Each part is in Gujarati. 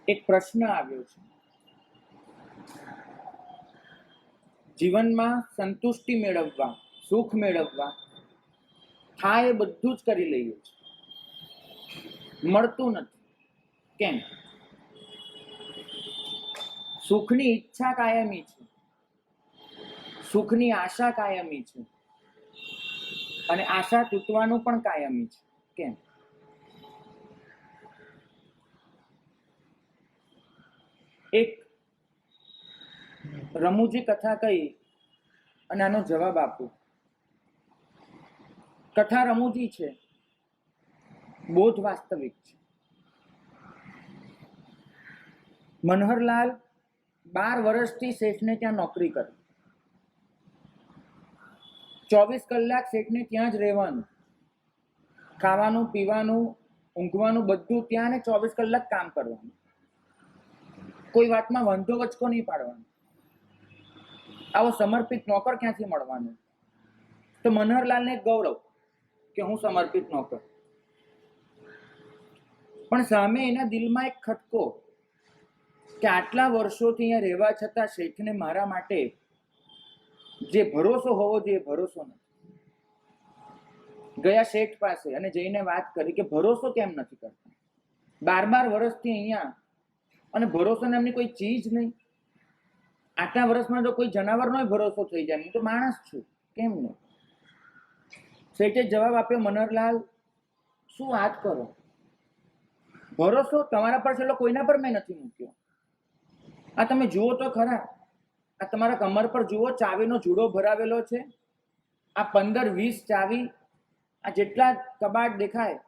એક પ્રશ્ન આવ્યો છે, જીવનમાં સંતુષ્ટિ મેળવવા, સુખ મેળવવા થાય એ બધું જ કરી લઈએ છીએ, મળતું નથી. કેમ? સુખની ઈચ્છા કાયમી છે, સુખની આશા કાયમી છે, અને આશા તૂટવાનું પણ કાયમી છે. કેમ? એક રમૂજી કથા કહી અને આનો જવાબ આપું. કથા રમૂજી છે, બોધ વાસ્તવિક છે. મનહરલાલ 12 વર્ષથી શેઠને ત્યાં નોકરી કરી. 24 કલાક શેઠને ત્યાં જ રહેવાનું, ખાવાનું, પીવાનું, ઊંઘવાનું બધું ત્યાં, ને 24 કલાક કામ કરવાનું. કોઈ વાતમાં વાંધો વચકો નહીં પાડવાનો. આવો સમર્પિત નોકર ક્યાંથી મળવાનો? તો મનહરલાલને ગૌરવ કે હું સમર્પિત નોકર. પણ સામે એના દિલમાં એક ખટકો કે આટલા વર્ષોથી અહીંયા રહેવા છતાં શેઠને મારા માટે જે ભરોસો હોવો જોઈએ ભરોસો નથી. ગયા શેઠ પાસે અને જઈને વાત કરી કે ભરોસો કેમ નથી કરતા? 12 વર્ષથી અહીંયા, અને ભરોસો નામની કોઈ ચીજ નહીં. આટલા વર્ષમાં જો કોઈ જનાવરનો ભરોસો થઈ જાય, હું તો માણસ છું, કેમ નહીં? શેઠે જવાબ આપ્યો, મનહરલાલ શું વાત કરો? ભરોસો તમારા પર છેલ્લો કોઈના પર મેં નથી મૂક્યો. આ તમે જુઓ તો ખરા, આ તમારા કમર પર જુઓ, ચાવીનો જુડો ભરાવેલો છે. આ 15-20 ચાવી, આ જેટલા કબાટ દેખાય,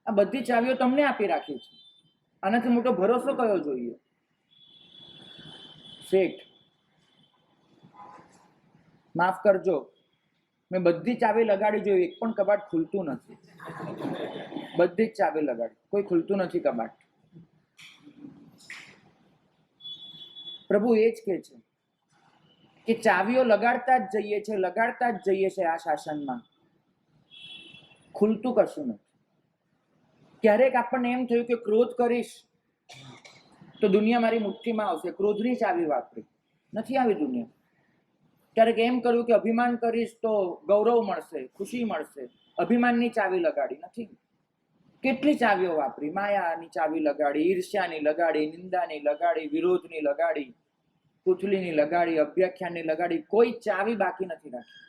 આ બધી ચાવીઓ તમને આપી રાખી છે. આનાથી મોટો ભરોસો કયો જોઈએ? શેઠ, માફ કરજો, મેં બધી ચાવી લગાડી જોઈ, એક પણ કબાટ ખુલતું નથી. બધી જ ચાવી લગાડી, કોઈ ખુલતું નથી કબાટ. પ્રભુ એ જ કહે છે કે ચાવીઓ લગાડતા જ જઈએ છે, લગાડતા જ જઈએ છે. આ શાસનમાં ખુલતું કશું નથી. ક્યારેક આપણને એમ થયું કે ક્રોધ કરીશ તો દુનિયા મારી મુઠ્ઠીમાં આવશે, ક્રોધની ચાવી વાપરી, નથી આવી દુનિયા. ક્યારેક એમ કર્યું કે અભિમાન કરીશ તો ગૌરવ મળશે, ખુશી મળશે, અભિમાનની ચાવી લગાડી, નથી. કેટલી ચાવીઓ વાપરી, માયાની ચાવી લગાડી, ઈર્ષ્યાની લગાડી, નિંદાની લગાડી, વિરોધની લગાડી, કુથલીની લગાડી, અભ્યાખ્યાનની લગાડી, કોઈ ચાવી બાકી નથી રાખી.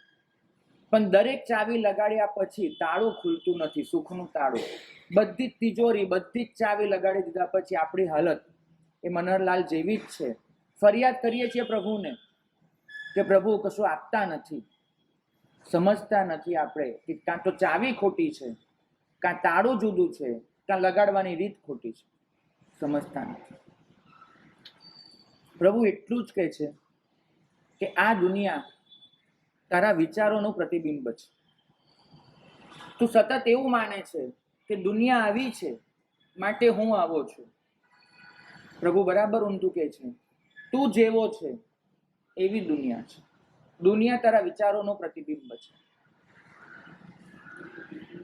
પણ દરેક ચાવી લગાડ્યા પછી તાળું ખુલતું નથી, સુખનું તાળું. બધી જ તિજોરી, બધી જ ચાવી લગાડી દીધા પછી આપણી હાલત એ મનહરલાલ જેવી જ છે. ફરિયાદ કરીએ છીએ પ્રભુને કે પ્રભુ કશું આપતા નથી. સમજતા નથી આપણે કે કાં તો ચાવી ખોટી છે, કાં તાળું જુદું છે, કાં લગાડવાની રીત ખોટી છે. સમજતા નથી. પ્રભુ એટલું જ કહે છે કે આ દુનિયા તારા વિચારોનું પ્રતિબિંબ છે. તું સતત એવું માને છે કે દુનિયા આવી છે માટે હું આવો છું. પ્રભુ બરાબર ઊંધું કહે છે, તું જેવો છે એવી દુનિયા છે. દુનિયા તારા વિચારોનું પ્રતિબિંબ છે.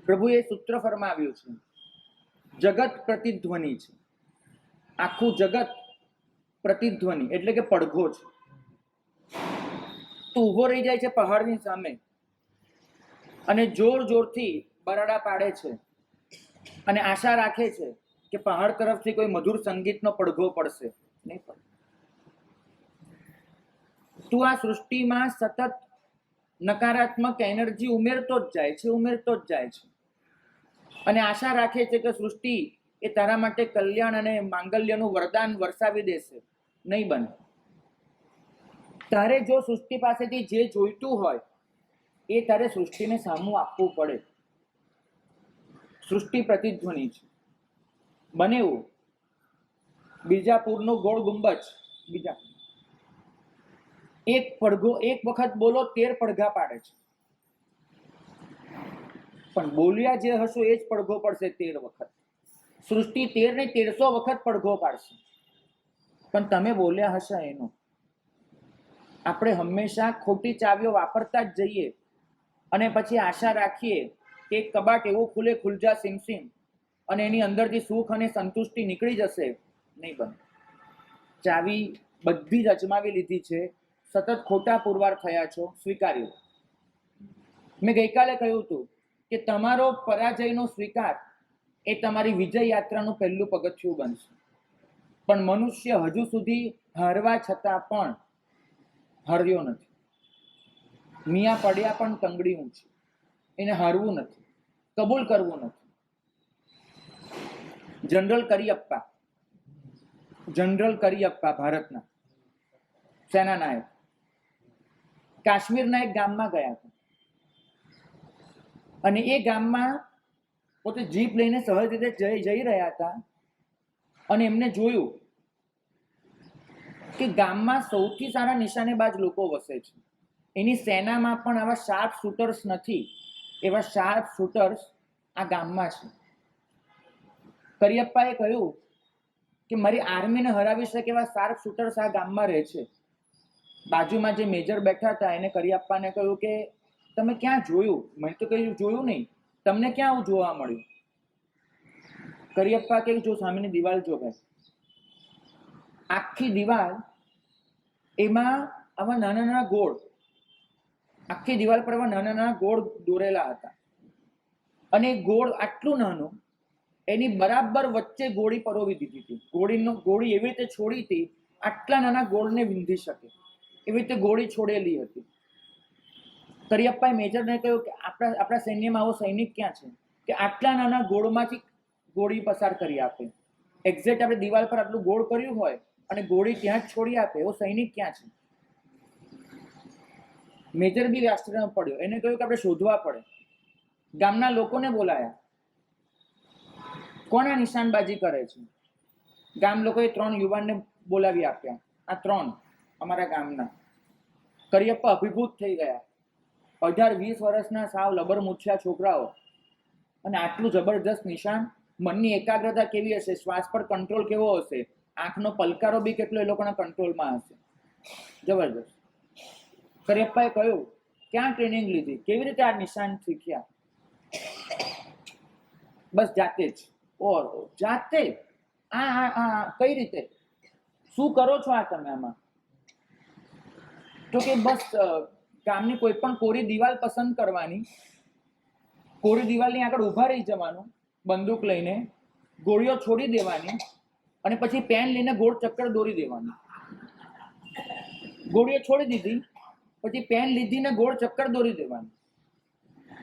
પ્રભુએ સૂત્ર ફરમાવ્યું છે, જગત પ્રતિધ્વનિ છે. આખું જગત પ્રતિધ્વનિ એટલે કે પડઘો છે. તું ઊભો રહી જાય છે પહાડની સામે અને જોર જોરથી બરાડા પાડે છે અને આશા રાખે છે કે પહાડ તરફથી કોઈ મધુર સંગીતનો પડઘો પડશે. નહીં પડે. તું આ સૃષ્ટિમાં સતત નકારાત્મક એનર્જી ઉમેરતો જ જાય છે, ઉમેરતો જ જાય છે, અને આશા રાખે છે કે સૃષ્ટિ એ તારા માટે કલ્યાણ અને માંગલ્યનું વરદાન વરસાવી દેશે. નહીં બને. તારે જો સૃષ્ટિ પાસેથી જે જોઈતું હોય એ તારે સૃષ્ટિને સામું આપવું પડે. સૃષ્ટિ પ્રતિધ્વનિ છે. બને એવું બીજાપુરનો ગોળ ગુંબજ, બીજા એક પડઘો એક વખત બોલો 13 પડઘા પાડે છે, પણ બોલ્યા જે હશો એ જ પડઘો પડશે 13 વખત. સૃષ્ટિ 13 ને 1300 વખત પડઘો પાડશે, પણ તમે બોલ્યા હશે એનો. આપણે હંમેશા ખોટી ચાવીઓ વાપરતા જ જઈએ અને પછી આશા રાખીએ કે એક કબાટ એવું ખુલે, ખુલજા સિમ સિમ, અને એની અંદરથી સુખ અને સંતુષ્ટિ નીકળી જશે. નહીં બને. ચાવી બધી જ અજમાવી લીધી છે, સતત ખોટા પુરવાર થયા છો, સ્વીકાર્યું. મેં ગઈકાલે કહ્યું હતું કે તમારો પરાજયનો સ્વીકાર એ તમારી વિજય યાત્રાનું પહેલું પગથિયું બનશે. પણ મનુષ્ય હજુ સુધી હારવા છતાં પણ હાર્યો નથી. મિયા પડ્યા પણ તંગડીયું છે. એને હારવું નથી, કબૂલ કરવું નથી. જનરલ કરિયપ્પા ભારતના સેનાનાયક કાશ્મીરના એક ગામમાં ગયા હતા અને એ ગામમાં પોતે જીપ લઈને સહજ રીતે જઈ રહ્યા હતા અને એમને જોયું કે ગામમાં સૌથી સારા નિશાનેબાજ લોકો વસે છે. એની સેનામાં પણ આવા શાર્પ શૂટર્સ નથી. એવા શાર્પ શૂટર્સ આ ગામમાં છે. કરિયપ્પાએ કહ્યું કે મારી આર્મીને હરાવી શકે એવા શાર્પ શૂટર્સ આ ગામમાં રહે છે. બાજુમાં જે મેજર બેઠા હતા એને કરિયપ્પાને કહ્યું કે તમે ક્યાં જોયું? મેં તો કઈ જોયું નહીં, તમને ક્યાં આવું જોવા મળ્યું? કરિયપ્પા કહે જો સામેની દિવાલ જો ભાઈ, આખી દિવાલ એમાં આવા નાના નાના ગોળ, આખી દિવાલ પર આવા નાના નાના ગોળ દોરેલા હતા અને ગોળ આટલું નાનું, એની બરાબર વચ્ચે ગોળી પરોવી દીધી હતી. ગોળી એવી રીતે છોડી હતી આટલા નાના ગોળને વિંધી શકે એવી રીતે ગોળી છોડેલી હતી. કરિયપ્પાએ મેજરને કહ્યું કે આપણા સૈન્યમાં આવો સૈનિક ક્યાં છે કે આટલા નાના ગોળમાંથી ગોળી પસાર કરી આપે. એક્ઝેક્ટ આપણે દિવાલ પર આટલું ગોળ કર્યું હોય અને ગોળી ત્યાં જ છોડી આપે એવો સૈનિક ક્યાં છે? મેજર બી આશ્ચર્યમાં પડ્યો. એને કહ્યું કે આપણે શોધવા પડે. ગામના લોકોને બોલાયા, કોના નિશાનબાજી કરે છે? ગામ લોકોએ 3 યુવાનને બોલાવી આપ્યા. આ 3 અમારા ગામના. કરિયપ્પા અભિભૂત થઈ ગયા. 18-20 વર્ષના સાવ લબર મૂછ્યા છોકરાઓ અને આટલું જબરજસ્ત નિશાન. મનની એકાગ્રતા કેવી હશે, શ્વાસ પર કંટ્રોલ કેવો હશે, આંખનો પલકારો બી કેટલો એ લોકોના કંટ્રોલમાં હશે. જબરજસ્ત. કરિયપ્પાએ કહ્યું ક્યાં ટ્રેનિંગ લીધી, કેવી રીતે આ નિશાન શીખ્યા? બસ જાતે જ. જાતે? કઈ રીતે? શું કરો છો આ તમે આમાં? તો કે બસ ગામની કોઈ પણ કોરી દિવાલ પસંદ કરવાની, કોરી દિવાલની આગળ ઊભા રહી જવાનું, બંદૂક લઈને ગોળીઓ છોડી દેવાની અને પછી પેન લઈને ગોળ ચક્કર દોરી દેવાનું. ગોળીઓ છોડી દીધી, પછી પેન લીધીને ગોળ ચક્કર દોરી દેવાનું.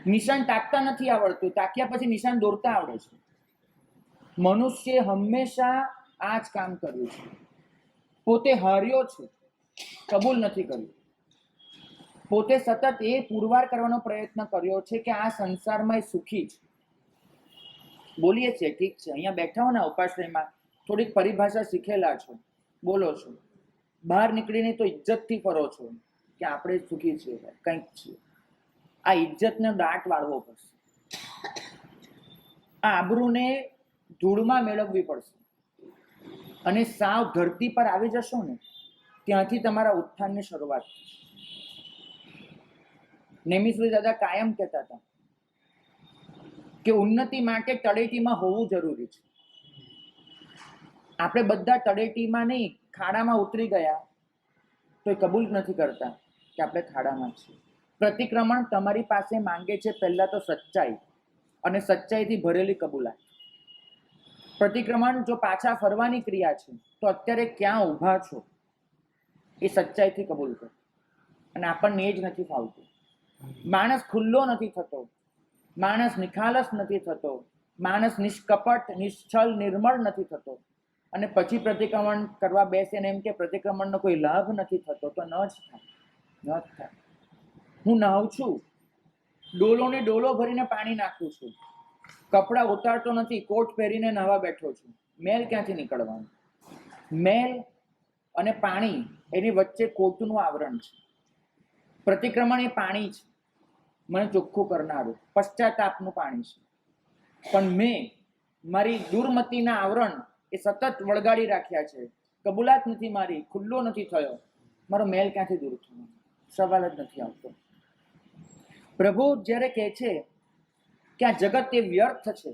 નિશાન તાકતા નથી આવડતું, તાક્યા પછી નિશાન દોરતા આવડે છે. મનુષ્ય હંમેશા આ જ કામ કર્યું છે. પોતે હાર્યો છે, કબૂલ નથી કર્યું. પોતે સતત એ પુરવાર કરવાનો પ્રયત્ન કર્યો છે કે આ સંસારમાં સુખી છે. બોલીએ છીએ ઠીક છે, અહીંયા બેઠા હો ને ઉપાશ્રયમાં થોડીક પરિભાષા શીખેલા છો, બોલો છો, બહાર નીકળીને તો ઇજ્જતથી ફરો છો કે આપણે સુખી છીએ, કંઈક છીએ. આ ઇજ્જતને દાટ વાળવો પડશે. આ આબરૂને ધૂળમાં મેળવવી પડશે અને સાવ ધરતી પર આવી જશો ને ત્યાંથી તમારા ઉત્થાનની શરૂઆત થશે. નેમિશ્વરી દાદા કાયમ કહેતા હતા કે ઉન્નતિ માટે તળેટીમાં હોવું જરૂરી છે. આપણે બધા તળેટીમાં નહીં, ખાડામાં ઉતરી ગયા તો એ કબૂલ નથી કરતા કે આપણે ખાડામાં છીએ. પ્રતિક્રમણ તમારી પાસે માંગે છે પહેલા તો સચ્ચાઈ અને સચ્ચાઈથી ભરેલી કબૂલાત. પ્રતિક્રમણ જો પાછા ફરવાની ક્રિયા છે તો અત્યારે ક્યાં ઊભા છો એ સચ્ચાઈથી કબૂલ કરો. અને આપણને એ જ નથી ફાવતું. માણસ ખુલ્લો નથી થતો, માણસ નિખાલસ નથી થતો, માણસ નિષ્કપટ, નિશ્ચલ, નિર્મળ નથી થતો અને પછી પ્રતિક્રમણ કરવા બેસે ને એમ કે પ્રતિક્રમણનો કોઈ લાભ નથી થતો, તો ન જ થાય. હું નાહું છું, ડોલોને ડોલો ભરીને પાણી નાખું છું, કપડાં ઉતારતો નથી, કોટ પહેરીને નાહવા બેઠો છું. મેલ ક્યાંથી નીકળવાનું? મેલ અને પાણી એની વચ્ચે કોટનું આવરણ છે. પ્રતિક્રમણ એ પાણી છે, મને ચોખ્ખું કરનારું, પશ્ચાતાપનું પાણી છે. પણ મેં મારી દુર્મતિના આવરણ એ સતત વળગાડી રાખ્યા છે. કબૂલાત નથી મારી, ખુલ્લો નથી થયો, મારો મેલ ક્યાંથી દૂર થયો? સવાલ જ નથી આવતો. પ્રભુ જ્યારે કહે છે કે આ જગત એ વ્યર્થ છે.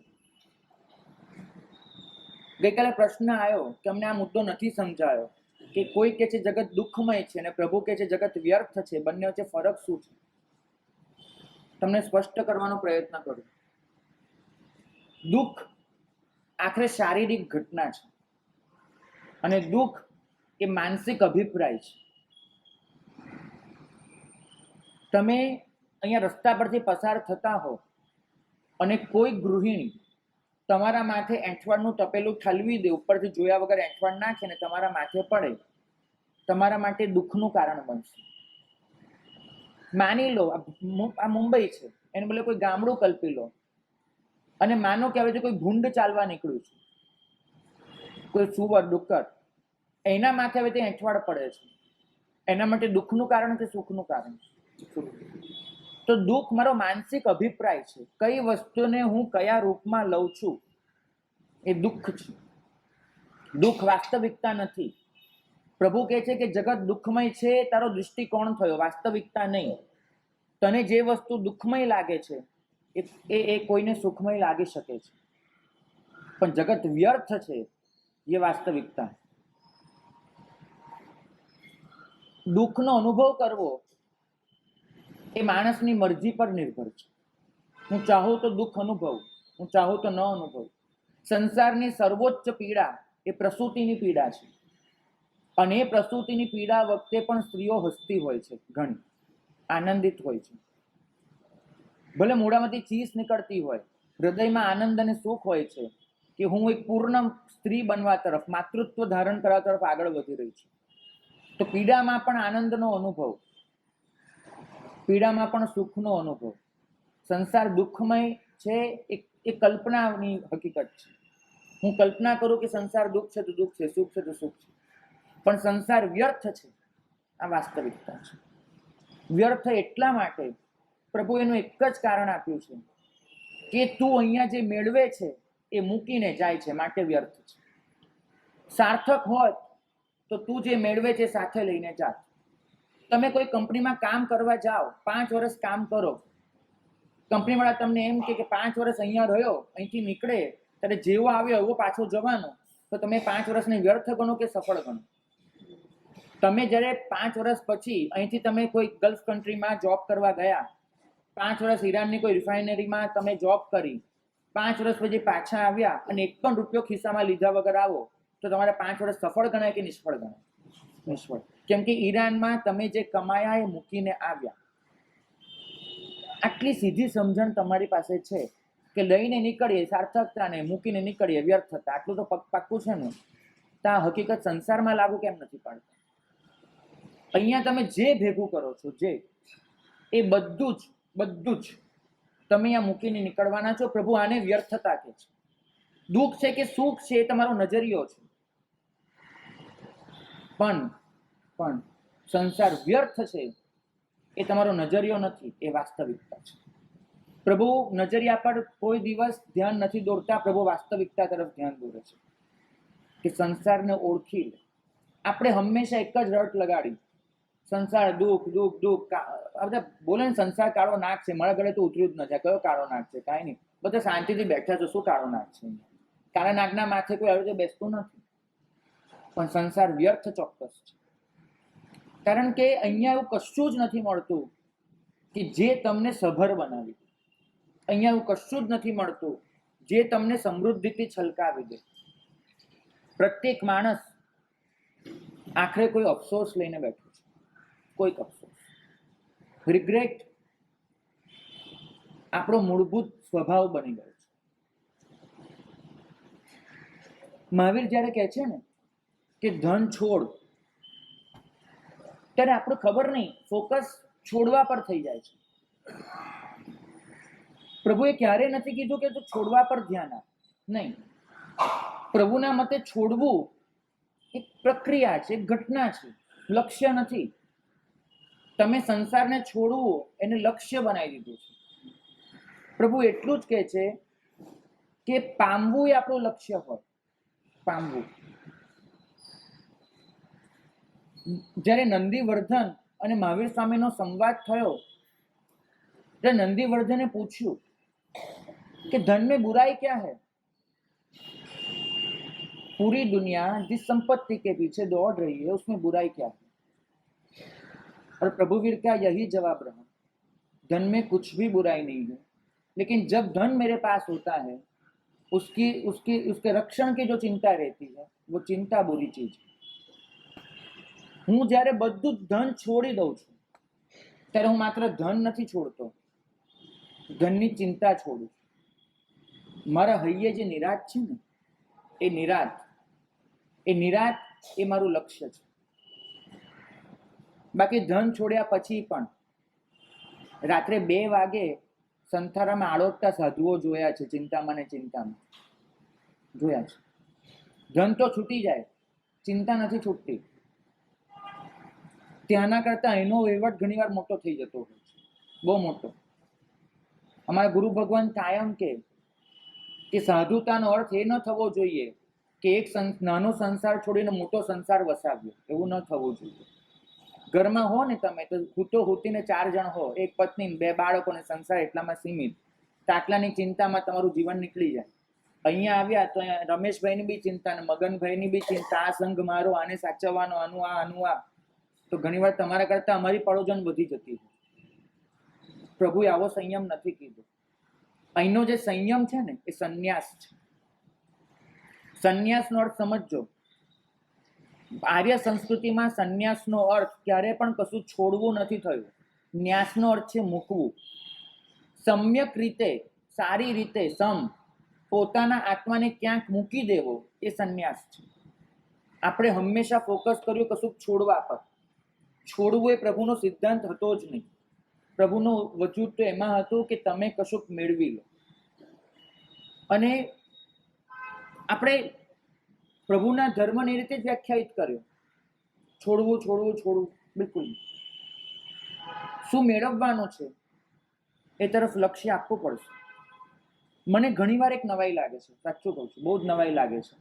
ગઈકાલે પ્રશ્ન આવ્યો કે અમને આ મુદ્દો નથી સમજાયો. કે કોઈ કહે છે જગત દુઃખમય છે અને પ્રભુ કહે છે જગત વ્યર્થ છે, બંને વચ્ચે ફરક શું છે? તમને સ્પષ્ટ કરવાનો પ્રયત્ન કરું. દુઃખ આખરે શારીરિક ઘટના છે અને દુઃખ એ માનસિક અભિપ્રાય છે. તમે અહીંયા રસ્તા પરથી પસાર થતા હો અને કોઈ ગૃહિણી તમારા માથે એંઠવાડનું તપેલું ઠલવી દે, ઉપરથી જોયા વગર એંઠવાડ નાખે ને તમારા માથે પડે, તમારા માટે દુઃખનું કારણ બનશે. માની લો આ મુંબઈ છે, એને બદલે કોઈ ગામડું કલ્પી લો અને માનો કે હવે જો કોઈ ભૂંડ ચાલવા નીકળ્યું છે, કોઈ સુવર ડુક્કર, એના માથે હવે તે એંઠવાડ પડે છે, એના માટે દુઃખનું કારણ કે સુખનું કારણ? તો દુઃખ મારો માનસિક અભિપ્રાય છે. કઈ વસ્તુને હું કયા રૂપમાં લઉં છું એ દુઃખ છે. દુઃખ વાસ્તવિકતા નથી. પ્રભુ કહે છે કે જગત દુઃખમય છે, તારો દૃષ્ટિકોણ થયો, વાસ્તવિકતા નહીં. તને જે વસ્તુ દુઃખમય લાગે છે એ કોઈને સુખમય લાગી શકે છે, પણ જગત વ્યર્થ છે એ વાસ્તવિકતા. દુઃખનો અનુભવ કરવો એ માણસની મરજી પર નિર્ભર છે. હું ચાહું તો દુઃખ અનુભવું, હું ચાહું તો ન અનુભવું. સંસારની સર્વોચ્ચ પીડા એ પ્રસૂતિની પીડા છે અને એ પ્રસૂતિની પીડા વખતે પણ સ્ત્રીઓ હસતી હોય છે, ઘણી આનંદિત હોય છે. ભલે મોઢામાંથી ચીસ નીકળતી હોય, હૃદયમાં આનંદ અને સુખ હોય છે કે હું એક પૂર્ણ સ્ત્રી બનવા તરફ, માતૃત્વ ધારણ કરવા તરફ આગળ વધી રહી છું. તો પીડામાં પણ આનંદનો અનુભવ, પીડામાં પણ સુખનો અનુભવ. સંસાર દુઃખમય છે એ કલ્પનાની હકીકત છે. હું કલ્પના કરું કે સંસાર દુઃખ છે તો દુઃખ છે, સુખ છે તો સુખ છે, પણ સંસાર વ્યર્થ છે આ વાસ્તવિકતા છે. વ્યર્થ એટલા માટે પ્રભુ એનું એક જ કારણ આપ્યું છે કે તું અહીંયા જે મેળવે છે એ મૂકીને જાય છે, માટે વ્યર્થ છે. સાર્થક હોત તો તું જે મેળવે છે સાથે લઈને જા. તમે કોઈ કંપનીમાં કામ કરવા જાઓ, 5 વર્ષ કામ કરો, કંપનીવાળા તમને એમ કે 5 વર્ષ અહીંયા રહ્યો, અહીંથી નીકળે ત્યારે જેવો આવ્યો એવો પાછો જવાનો, તો તમે 5 વર્ષને વ્યર્થ ગણો કે સફળ ગણો? તમે જ્યારે 5 વર્ષ પછી અહીંથી તમે કોઈ ગલ્ફ કન્ટ્રીમાં જોબ કરવા ગયા, 5 વર્ષ ઈરાનની કોઈ રિફાઇનરીમાં તમે જોબ કરી, 5 વર્ષ પછી પાછા આવ્યા અને એક પણ રૂપિયો ખિસ્સામાં લીધા વગર આવો, તો તમારે 5 વર્ષ સફળ ગણાય કે નિષ્ફળ ગણાય? નિષ્ફળ. કેમ કે ઈરાનમાં તમે જે કમાયા એ મૂકીને આવ્યા. આટલી સીધી સમજણ તમારી પાસે છે કે લઈને નીકળીએ સાર્થકતા ને મૂકીને નીકળીએ વ્યર્થતા, આટલું તો પાક્કું છે ને. તો આ હકીકત સંસારમાં લાગુ કેમ નથી પાડતા? અહીંયા તમે જે ભેગું કરો છો, જે એ બધું જ તમે અહીંયા મૂકીને નીકળવાના છો. પ્રભુ આને વ્યર્થતા કહે છે. દુઃખ છે કે સુખ છે એ તમારો નજરિયો છે, પણ સંસાર વ્યર્થ છે એ તમારો નજરિયો નથી, એ વાસ્તવિકતા છે. પ્રભુ નજરિયા પર કોઈ દિવસ ધ્યાન નથી દોરતા, પ્રભુ વાસ્તવિકતા તરફ ધ્યાન દોરે છે કે સંસારને ઓળખી લે. આપણે હંમેશા એક જ રટ લગાડી, સંસાર દુઃખ દુઃખ દુઃખ. બધા બોલે ને સંસાર કાળો નાગ છે, મારા ઘરે તો ઉતર્યું જ નથી. કયો કાળો નાગ છે? કાંઈ નહીં, બધા શાંતિથી બેઠા છો. શું કાળો નાગ છે? કાળા નાગના માથે કોઈ આવી રીતે બેસતું નથી. પણ સંસાર વ્યર્થ ચોક્કસ છે, કારણ કે અહીંયા એવું કશું જ નથી મળતું કે જે તમને સભર બનાવી દે. અહીંયા એવું કશું જ નથી મળતું જે તમને સમૃદ્ધિથી છલકાવી દે. પ્રત્યેક માણસ આખરે કોઈ અફસોસ લઈને બેઠો છે, કોઈક અફસોસ. રિગ્રેટ આપણો મૂળભૂત સ્વભાવ બની ગયો છે. મહાવીર જ્યારે કહે છે ને કે ધન છોડ, ત્યારે આપણે ખબર નહીં, ફોકસ છોડવા પર થઈ જાય છે. પ્રભુએ ક્યારે નથી કીધું કે તું છોડવા પર ધ્યાન આપ, નહીં. પ્રભુના મતે છોડવું એક પ્રક્રિયા છે, એક ઘટના છે, લક્ષ્ય નથી. તમે સંસારને છોડવું એને લક્ષ્ય બનાવી દીધું છે. પ્રભુ એટલું જ કહે છે કે પામવું એ આપણું લક્ષ્ય હોય, પામવું. જ્યારે નંદીવર્ધન અને મહાવીર સ્વામીનો સંવાદ થયો, ત્યારે નંદીવર્ધને પૂછ્યું कि धन में बुराई क्या है? पूरी दुनिया जिस संपत्ति के पीछे दौड़ रही है उसमें बुराई क्या है? और प्रभुवीर का यही जवाब रहा, धन में कुछ भी बुराई नहीं है, लेकिन जब धन मेरे पास होता है उसकी उसकी उसके रक्षण की जो चिंता रहती है वो चिंता बुरी चीज है। હું જ્યારે બધું ધન છોડી દઉં છું ત્યારે હું માત્ર ધન નથી છોડતો, ધનની ચિંતા છોડું છું. મારા હૈયે જે નિરાત છે ને એ નિરાત એ મારું લક્ષ્ય છે. બાકી ધન છોડ્યા પછી પણ રાત્રે 2 વાગે સંથારામાં આળોટતા સાધુઓ જોયા છે, ચિંતામાં ને ચિંતામાં જોયા છે. ધન તો છૂટી જાય, ચિંતા નથી છૂટતી. ત્યાંના કરતા એનો વહીવટ ઘણીવાર મોટો થઈ જતો હોય છે, બહુ મોટો. અમારા ગુરુ ભગવાન કાયમ કે સાધુતાનો અર્થ એ ન થવો જોઈએ કે એક નાનો સંસાર છોડીને મોટો સંસાર વસાવ્યો, એવું ન થવું જોઈએ. ઘરમાં હો ને તમે તો હૂતો હૂતીને 4 જણ હો, એક પત્ની 2 બાળકોને સંસાર એટલામાં સીમિત, તાટલાની ચિંતામાં તમારું જીવન નીકળી જાય. અહીંયા આવ્યા તો રમેશભાઈની બી ચિંતા ને મગનભાઈની બી ચિંતા, આ સંઘ મારો, આને સાચવવાનો, આનું આ, તો ઘણીવાર તમારા કરતા અમારી પડોજન વધી જતી હોય. પ્રભુએ આવો સંયમ નથી કીધો. અહીંનો જે સંયમ છે ને એ સંન્યાસ છે. સંન્યાસનો અર્થ સમજજો. આર્ય સંસ્કૃતિમાં સંન્યાસનો અર્થ ક્યારે પણ કશું છોડવું નથી થયું. ન્યાસનો અર્થ છે મૂકવું. સમ્યક રીતે, સારી રીતે પોતાના આત્માને ક્યાંક મૂકી દેવો એ સંન્યાસ છે. આપણે હંમેશા ફોકસ કર્યું કશું છોડવા પર. છોડવું એ પ્રભુનો સિદ્ધાંત હતો જ નહીં. પ્રભુનો વજૂદ તો એમાં હતું કે તમે કશુંક મેળવી લો. અને આપણે પ્રભુના ધર્મને એ રીતે જ વ્યાખ્યાયિત કર્યો, છોડવું છોડવું છોડવું, બિલકુલ. શું મેળવવાનું છે એ તરફ લક્ષ્ય આપવું પડશે. મને ઘણીવાર એક નવાઈ લાગે છે, સાચું કહું છું, બહુ જ નવાઈ લાગે છે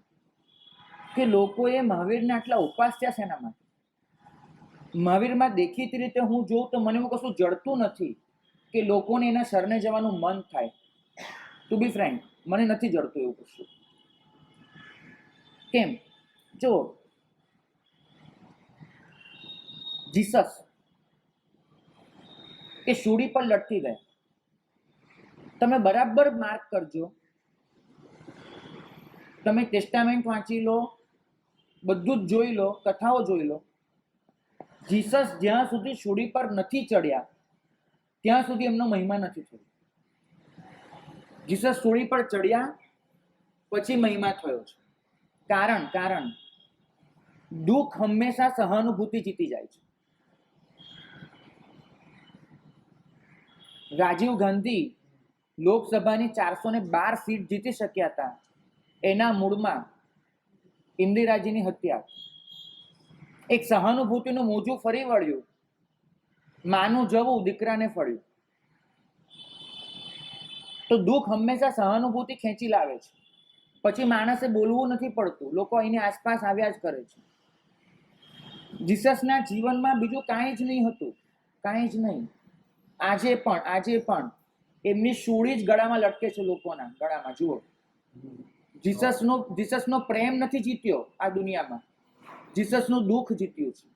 કે લોકોએ મહાવીરને આટલા ઉપવાસ થયા છે. એના માટે મહાવીરમાં દેખીતી રીતે હું જોઉં તો મને એવું કશું જડતું નથી કે લોકોને એના શરણે જવાનું મન થાય. ટુ બી ફ્રેન્ક, મને નથી જડતું એવું કશું. કેમ? જો જીસસ એ શૂળી પર લટકી ગયા. તમે બરાબર માર્ક કરજો, તમે ટેસ્ટામેન્ટ વાંચી લો, બધું જ જોઈ લો, કથાઓ જોઈ લો. જીસસ જ્યાં સુધી શૂળી પર નથી ચડ્યા ત્યાં સુધી એમનો મહિમા નથી થયો. જીસસ શૂળી પર ચડ્યા પછી મહિમા થયો છે. કારણ દુઃખ હંમેશા સહાનુભૂતિ જીતી જાય છે. રાજીવ ગાંધી લોકસભાની 412 સીટ જીતી શક્યા હતા. એના મૂળમાં ઇન્દિરાજીની હત્યા. એક સહાનુભૂતિનું મોજું ફરી વળ્યું, માનું જવું દીકરાને ફળ્યું. તો દુઃખ હંમેશા સહાનુભૂતિ ખેંચી લાવે છે. પછી માણસે બોલવું નથી પડતું, લોકો એની આસપાસ આવ્યા જ કરે છે. જીસસના જીવનમાં બીજું કાંઈ જ નહીં હતું, કાંઈ જ નહીં. આજે પણ એમની શૂળી જ ગળામાં લટકે છે, લોકોના ગળામાં. જુઓ, જીસસનો પ્રેમ નથી જીત્યો આ દુનિયામાં, જીસસનું દુઃખ જીત્યું છે.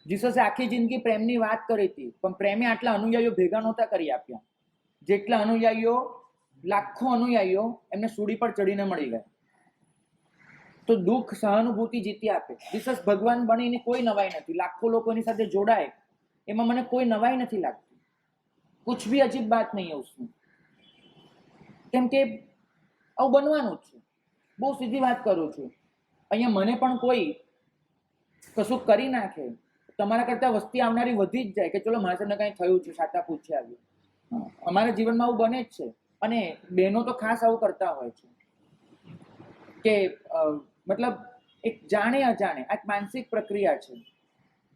જીસસે આખી જિંદગી પ્રેમની વાત કરી હતી, પણ પ્રેમે આટલા અનુયાયીઓ ભેગા નહોતા કરી આપ્યા જેટલા અનુયાયીઓ, લાખો અનુયાયીઓ એમને શૂળી પર ચડીને મળી ગયા. તો દુઃખ સહાનુભૂતિ જીતી આપે. જીસસ ભગવાન બને એની કોઈ નવાઈ નથી. લાખો લોકો એની સાથે જોડાય એમાં મને કોઈ નવાઈ નથી લાગતી. कुछ भी अजीब बात नहीं है उसमें, કેમ કે આવું બનવાનું જ છે. બહુ સીધી વાત કરું છું. અહીંયા મને પણ કોઈ કશું કરી નાખે, તમારા કરતાં વસ્તી આવનારી વધી જ જાય કે ચલો મારા સાથે કંઈ થયું છે, સાતા પૂછે આવ્યું. અમારા જીવનમાં આવું બને જ છે. અને બહેનો તો ખાસ આવું કરતા હોય છે કે મતલબ એક જાણે અજાણે આ એક માનસિક પ્રક્રિયા છે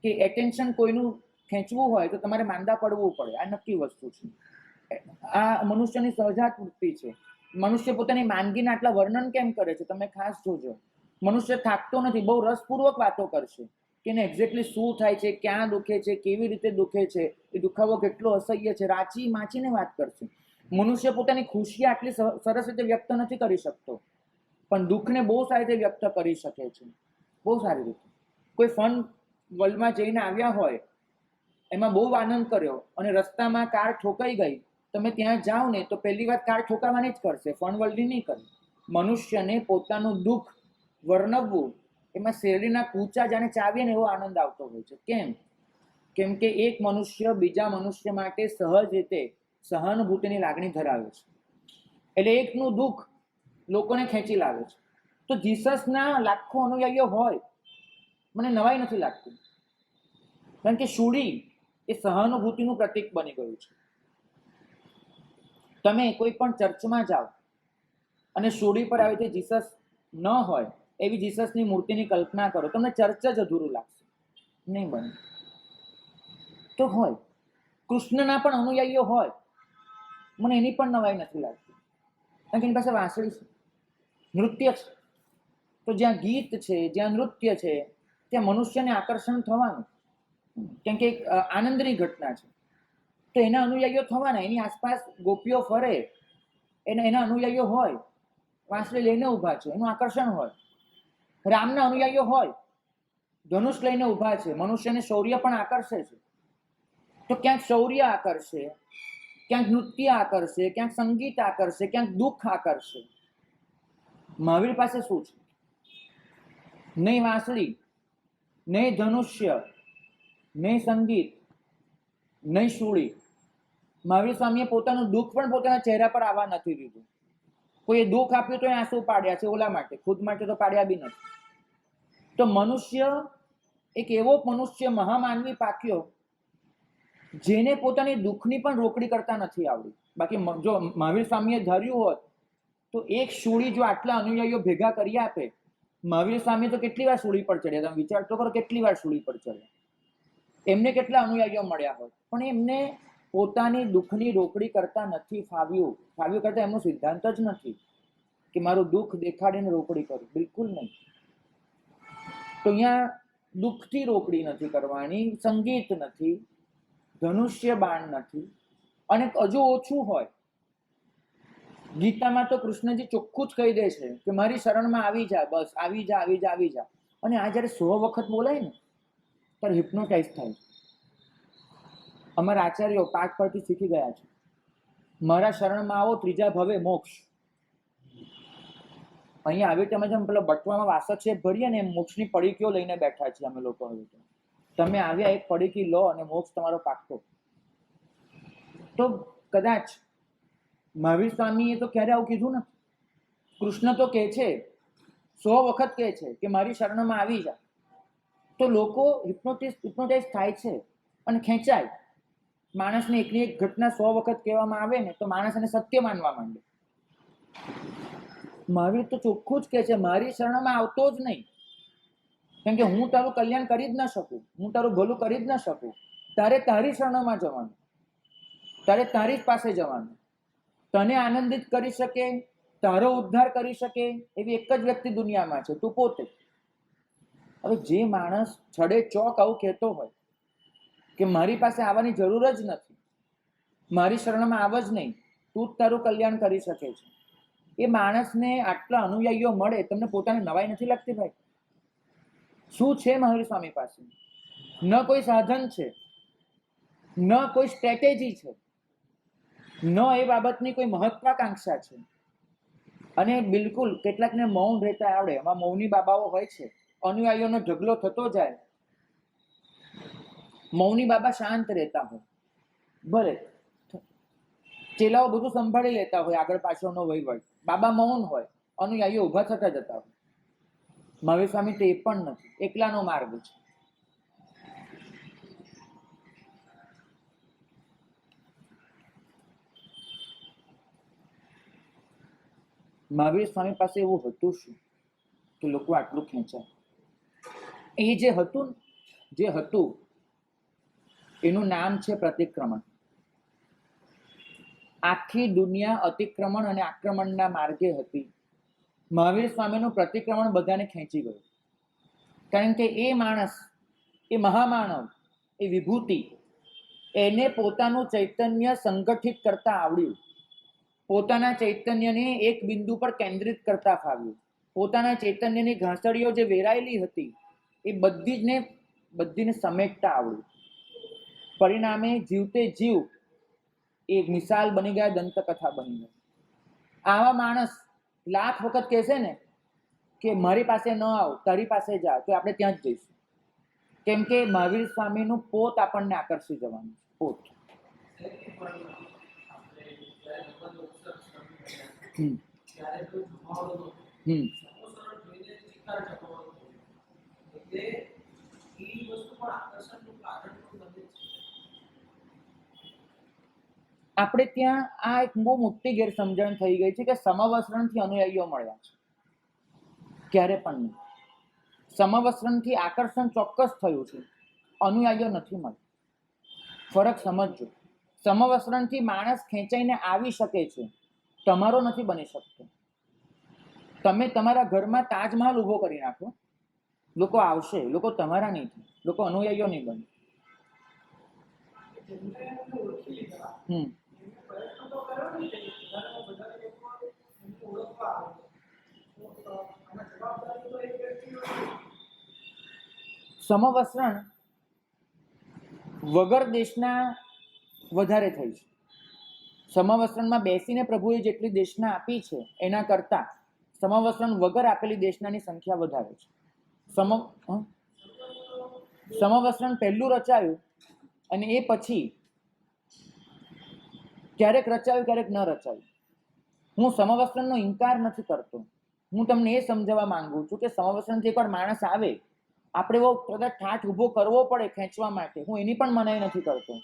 કે એટેન્શન કોઈનું ખેંચવું હોય તો તમારે માંદા પડવું પડે. આ નક્કી વસ્તુ છે. આ મનુષ્યની સહજાત વૃત્તિ છે. મનુષ્ય પોતાની માંદગીના આટલા વર્ણન કેમ કરે છે તમે ખાસ જોજો. મનુષ્ય થાકતો નથી, બહુ રસપૂર્વક વાતો કરશે કે એને એક્ઝેક્ટલી શું થાય છે, ક્યાં દુખે છે, કેવી રીતે દુખે છે, એ દુખાવો કેટલો અસહ્ય છે, રાચી માચીને વાત કરશે. મનુષ્ય પોતાની ખુશી આટલી સરસ રીતે વ્યક્ત નથી કરી શકતો. પણ દુઃખને બહુ સારી રીતે વ્યક્ત કરી શકે છે, બહુ સારી રીતે. કોઈ ફન વર્લ્ડમાં જઈને આવ્યા હોય, એમાં બહુ આનંદ કર્યો અને રસ્તામાં કાર ઠોકાઈ ગઈ, તમે ત્યાં જાઓ ને તો પહેલી વાત કાર ઠોકાવાની જ કરશે, ફન વર્લ્ડની નહીં કરે. મનુષ્યને પોતાનું દુઃખ વર્ણવવું, એમાં શેરડીના કૂચા જાણે ચાવીએ ને એવો આનંદ આવતો હોય છે. કેમ કે એક મનુષ્ય બીજા મનુષ્ય માટે સહજ રીતે સહાનુભૂતિની લાગણી ધરાવે છે, એટલે એકનું દુઃખ લોકોને ખેંચી લાવે છે. તો જીસસના લાખો અનુયાયીઓ હોય, મને નવાઈ નથી લાગતી, કારણ કે શૂળી એ સહાનુભૂતિનું પ્રતીક બની ગયું છે. તમે કોઈ પણ ચર્ચમાં જાઓ અને શૂળી પર આવી રીતે જીસસ ન હોય એવી જીસસની મૂર્તિની કલ્પના કરો, તમને ચર્ચ જ અધૂરું લાગશે, નહીં બને. તો હોય કૃષ્ણના પણ અનુયાયીઓ હોય, મને એની પણ નવાઈ નથી લાગતી, કારણ કે એની પાસે વાંસળી છે, નૃત્ય છે. તો જ્યાં ગીત છે, જ્યાં નૃત્ય છે, ત્યાં મનુષ્યને આકર્ષણ થવાનું, કેમ કે એક આનંદની ઘટના છે. તો એના અનુયાયીઓ થવાના, એની આસપાસ ગોપીઓ ફરે, એના અનુયાયીઓ હોય, વાંસળી લઈને ઊભા છે, એનું આકર્ષણ હોય. રામના અનુયાયીઓ હોય, ધનુષ લઈને ઊભા છે, મનુષ્યને શૌર્ય પણ આકર્ષે છે. તો ક્યાંક શૌર્ય આકર્ષે, ક્યાંક નૃત્ય આકર્ષે, ક્યાંક સંગીત આકર્ષે, ક્યાંક દુઃખ આકર્ષે. મહાવીર પાસે શું છે? નહીં વાંસળી, નહીં ધનુષ્ય, નહીં સંગીત, નહીં શૂળી. મહાવીર સ્વામીએ પોતાનું દુઃખ પણ પોતાના ચહેરા પર આવવા નથી દીધું. કોઈએ દુઃખ આપ્યું તો એ આંસુ પાડ્યા છે, ઓલા માટે, ખુદ માટે તો પાડ્યા બી નથી. તો મનુષ્ય એક એવો મનુષ્ય મહામાનવી પાક્યો જેને પોતાની દુઃખની પણ રોકડી કરતા નથી આવડી. બાકી જો મહાવીર સ્વામીએ ધાર્યું હોત તો એક શૂળી જો આટલા અનુયાયીઓ ભેગા કરી આપે, મહાવીર સ્વામી તો કેટલી વાર શૂળી પર ચડ્યા, તમે વિચાર તો કરો, કેટલી વાર શૂળી પર ચડ્યા, એમને કેટલા અનુયાયીઓ મળ્યા હોત, પણ એમને પોતાની દુઃખની રોકડી કરતા નથી ફાવ્યું કરતા એમનો સિદ્ધાંત જ નથી કે મારું દુઃખ દેખાડીને રોકડી કરું, બિલકુલ નહીં. તો અહીંયા દુઃખથી રોકડી નથી કરવાની, સંગીત નથી, ધનુષ્ય બાણ નથી. અને હજુ ઓછું હોય, ગીતામાં તો કૃષ્ણજી ચોખ્ખું જ કહી દે છે કે મારી શરણમાં આવી જા, બસ આવી જા, આવી જા, આવી જા. અને આ જ્યારે 100 વખત બોલાય ને ત્યારે હિપ્નોટાઇઝ થાય છે. અમારા આચાર્યો પાઠ પરથી શીખી ગયા છે, મારા શરણમાં આવો ત્રીજા ભવે મોક્ષ. અહીંયા આવી તમે જેમ પેલો બટવામાં વાસક્ષેપ ભરીએ ને, મોક્ષની પડીકીઓ લઈને બેઠા છીએ અમે લોકો. હવે તમે આવ્યા, એક પડીકી લો અને મોક્ષ તમારો પાક્કો. તો કદાચ મહાવીર સ્વામીએ તો ક્યારે આવું કીધું ને, કૃષ્ણ તો કહે છે, 100 વખત કહે છે કે મારી શરણમાં આવી જા. તો લોકો હિપ્નોટાઇઝ થાય છે અને ખેંચાય. માણસને એકની એક ઘટના 100 વખત કહેવામાં આવે ને તો માણસ એને સત્ય માનવા માંડે. મહાવીર તો ચોખ્ખું જ કહે છે, મારી શરણમાં આવતો જ નહીં, કેમ કે હું તારું કલ્યાણ કરી જ ન શકું, હું તારું ભલું કરી જ ન શકું. તારે તારી શરણમાં જવાનું, તારે તારી જ પાસે જવાનું. તને આનંદિત કરી શકે, તારો ઉદ્ધાર કરી શકે એવી એક જ વ્યક્તિ દુનિયામાં છે, તું પોતે. હવે જે માણસ છડે ચોક આવું કહેતો હોય કે મારી પાસે આવવાની જરૂર જ નથી, મારી શરણમાં આવ જ નહીં, તું જ તારું કલ્યાણ કરી શકે છે, એ માણસને આટલા અનુયાયીઓ મળે, તમને પોતાને નવાઈ નથી લાગતી ભાઈ? શું છે મહાવીર સ્વામી પાસે? ન કોઈ સાધન છે, ન કોઈ સ્ટ્રેટેજી છે, ન એ બાબતની કોઈ મહત્વાકાંક્ષા છે. અને બિલકુલ કેટલાકને મૌન રહેતા આવડે, એમાં મૌની બાબાઓ હોય છે, અનુયાયીઓનો ઢગલો થતો જાય, મૌની બાબા શાંત રહેતા હોય, ભલે ચેલાઓ બધું સંભાળી લેતા હોય, આગળ પાછળનો વહીવટ, બાબા મૌન હોય, અનુયાયીઓ ઊભા થતા જતા હોય. મહાવીર સ્વામી તો એ પણ નથી, એકલાનો માર્ગ છે. મહાવીર સ્વામી પાસે એવું હતું શું કે લોકો આટલું ખેંચાય? એ જે હતું એનું નામ છે પ્રતિક્રમણ. આખી દુનિયા અતિક્રમણ અને આક્રમણના માર્ગે હતી. મહાવીર સ્વામીનું પ્રતિક્રમણ બધાને ખેંચી ગયું, કારણ કે એ માણસ, એ મહામાનવ, એ વિભૂતિ, એને પોતાનું ચૈતન્ય સંગઠિત કરતા આવડ્યું, પોતાના ચૈતન્યને એક બિંદુ પર કેન્દ્રિત કરતા ફાવ્યું. પોતાના ચૈતન્યની ઘાસડીઓ જે વેરાયેલી હતી એ બધીને સમેટતા આવડ્યું. પરિણામે જીવતે જીવ એક મિસાલ બની ગયા, દંતકથા બની ગઈ. આવા માણસ લાખ વખત કહેશે ને કે મારી પાસે ન આવ, તારી પાસે જા, તો આપણે ત્યાં જ જઈશું. કેમ કે મહાવીર સ્વામીનું પોત આપણને આકર્ષી જવાનું છે. પોત. આપણે ત્યાં આ એક બહુ મોટી ગેરસમજણ થઈ ગઈ છે કે સમવસ્ત્રણથી અનુયાયીઓ મળ્યા છે. ક્યારે પણ નહીં. સમવસ્ત્રણથી આકર્ષણ ચોક્કસ થયું છે, અનુયાયીઓ નથી મળ્યા. ફરક સમજજો. સમવસ્ત્રણથી માણસ ખેંચાઈને આવી શકે છે, તમારો નથી બની શકતો. તમે તમારા ઘરમાં તાજમહાલ ઊભો કરી નાખો, લોકો આવશે, લોકો તમારા નહીં થાય, લોકો અનુયાયીઓ નહીં બને. સમવસ્ત્રણ વગર દેશના વધારે થઈ છે. સમવસ્ત્રણમાં બેસીને પ્રભુએ જેટલી દેશના આપી છે એના કરતા સમવસ્ત્રણ વગર આપેલી દેશનાની સંખ્યા વધારે છે. સમવસ્ત્રણ પહેલું રચાયું અને એ પછી ક્યારેક રચાયું, ક્યારેક ન રચાયું. હું સમવસ્ત્રણનો ઇનકાર નથી કરતો. હું તમને એ સમજાવવા માંગુ છું કે સમવસ્ત્રણથી એકવાર માણસ આવે, આપણે એવો કદાચ ઠાઠ ઊભો કરવો પડે ખેંચવા માટે, હું એની પણ મનાઈ નથી કરતો.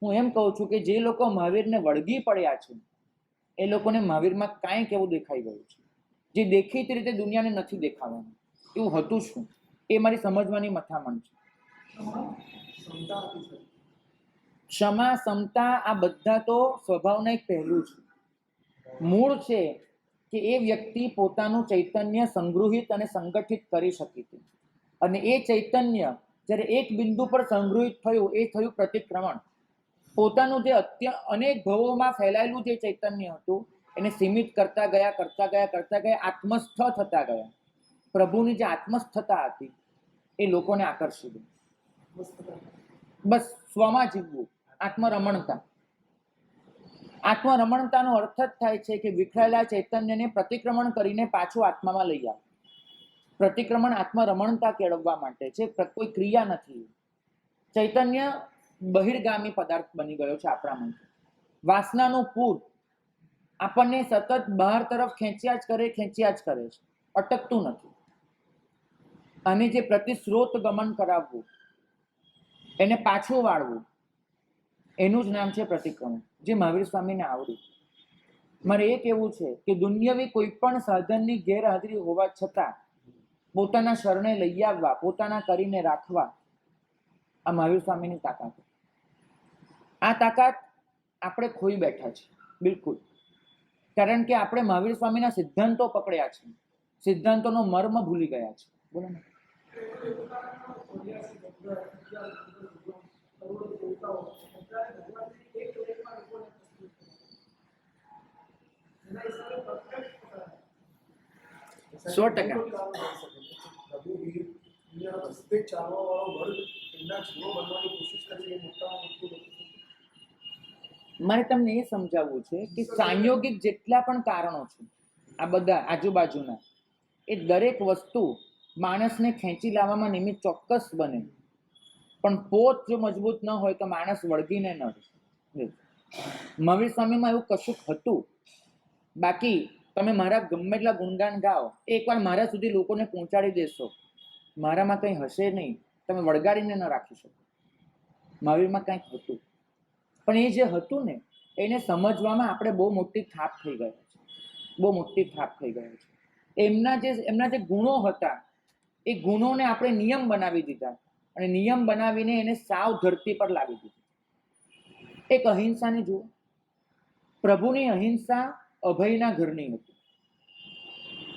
હું એમ કહું છું કે જે લોકો મહાવીરને વળગી પડ્યા છે એ લોકોને મહાવીરમાં કાંઈક એવું દેખાઈ ગયું છે જે દેખીતી રીતે દુનિયાને નથી દેખાવાનું. એવું હતું શું એ મારી સમજવાની મથામણ છે. ક્ષમા, સમતા, આ બધા તો સ્વભાવના એક પહેલું છે. મૂળ છે કે એ વ્યક્તિ પોતાનું ચૈતન્ય સંગૃહિત અને સંગઠિત કરી શકી હતી, અને એ ચૈતન્ય જ્યારે એક બિંદુ પર સંગૃહિત થયું એ થયું પ્રતિક્રમણ. પોતાનું જે અનેક ભવોમાં ફેલાયેલું જે ચૈતન્ય હતું એને સીમિત કરતા ગયા આત્મસ્થ થતા ગયા. પ્રભુની જે આત્મસ્થતા હતી એ લોકોને આકર્ષી ગઈ. બસ સ્વમાં જીવવું, આત્મરમણતા. આત્મરમણતાનો અર્થ જ થાય છે કે વિખરાયેલા ચૈતન્યને પ્રતિક્રમણ કરીને પાછું આત્મામાં લઈ આવે. પ્રતિક્રમણ આત્મરમણતા કેળવવા માટે છે, કોઈ ક્રિયા નથી. ચૈતન્ય બહિર્ગામી પદાર્થ બની ગયો છે આપણા મન. વાસનાનું પૂર આપણને સતત બહાર તરફ ખેંચ્યા જ કરે છે, અટકતું નથી. અને જે પ્રતિસ્રોત ગમન કરાવવું, એને પાછું વાળવું, એનું જ નામ છે પ્રતિક્રમણ, જે મહાવીર સ્વામીને આવડ્યું. મારે એ કહેવું છે કે દુનિયાવી કોઈ પણ સાધનની ગેરહાજરી હોવા છતાં પોતાના શરણે લઈ આવવા, પોતાના કરીને રાખવા, આ મહાવીર સ્વામીની તાકાત. આ તાકાત આપણે ખોઈ બેઠા છે બિલકુલ. કારણ કે આપણે મહાવીર સ્વામીના સિદ્ધાંતો પકડ્યા છે, સિદ્ધાંતોનો મર્મ ભૂલી ગયા છે. બોલો ને. સો ટકા. મારે તમને એ સમજાવવું છે કે સંયોગિક જેટલા પણ કારણો છે આ બધા આજુબાજુના, એ દરેક વસ્તુ માણસને ખેંચી લાવવામાં નિમિત્ત ચોક્કસ બને, પણ પોત જો મજબૂત ન હોય તો માણસ વળગીને ન રહે. મહાવીર સ્વામીમાં એવું કશુંક હતું. બાકી તમે મારા ગમે એટલા ગુણગાન ગાઓ, એકવાર મારા સુધી લોકોને પહોંચાડી દેશો, મારામાં કંઈ હશે નહીં, તમે વળગાડીને ન રાખી શકો. મહાવીરમાં કંઈક હતું, પણ એ જે હતું ને એને સમજવામાં આપણે બહુ મોટી થાપ થઈ ગયા છે, બહુ મોટી થાપ થઈ ગયા છે. એમના જે ગુણો હતા એ ગુણોને આપણે નિયમ બનાવી દીધા, અને નિયમ બનાવીને એને સાવ ધરતી પર લાવી દીધું. એક અહિંસાની જુઓ. પ્રભુની અહિંસા અભયના ઘરની હતી.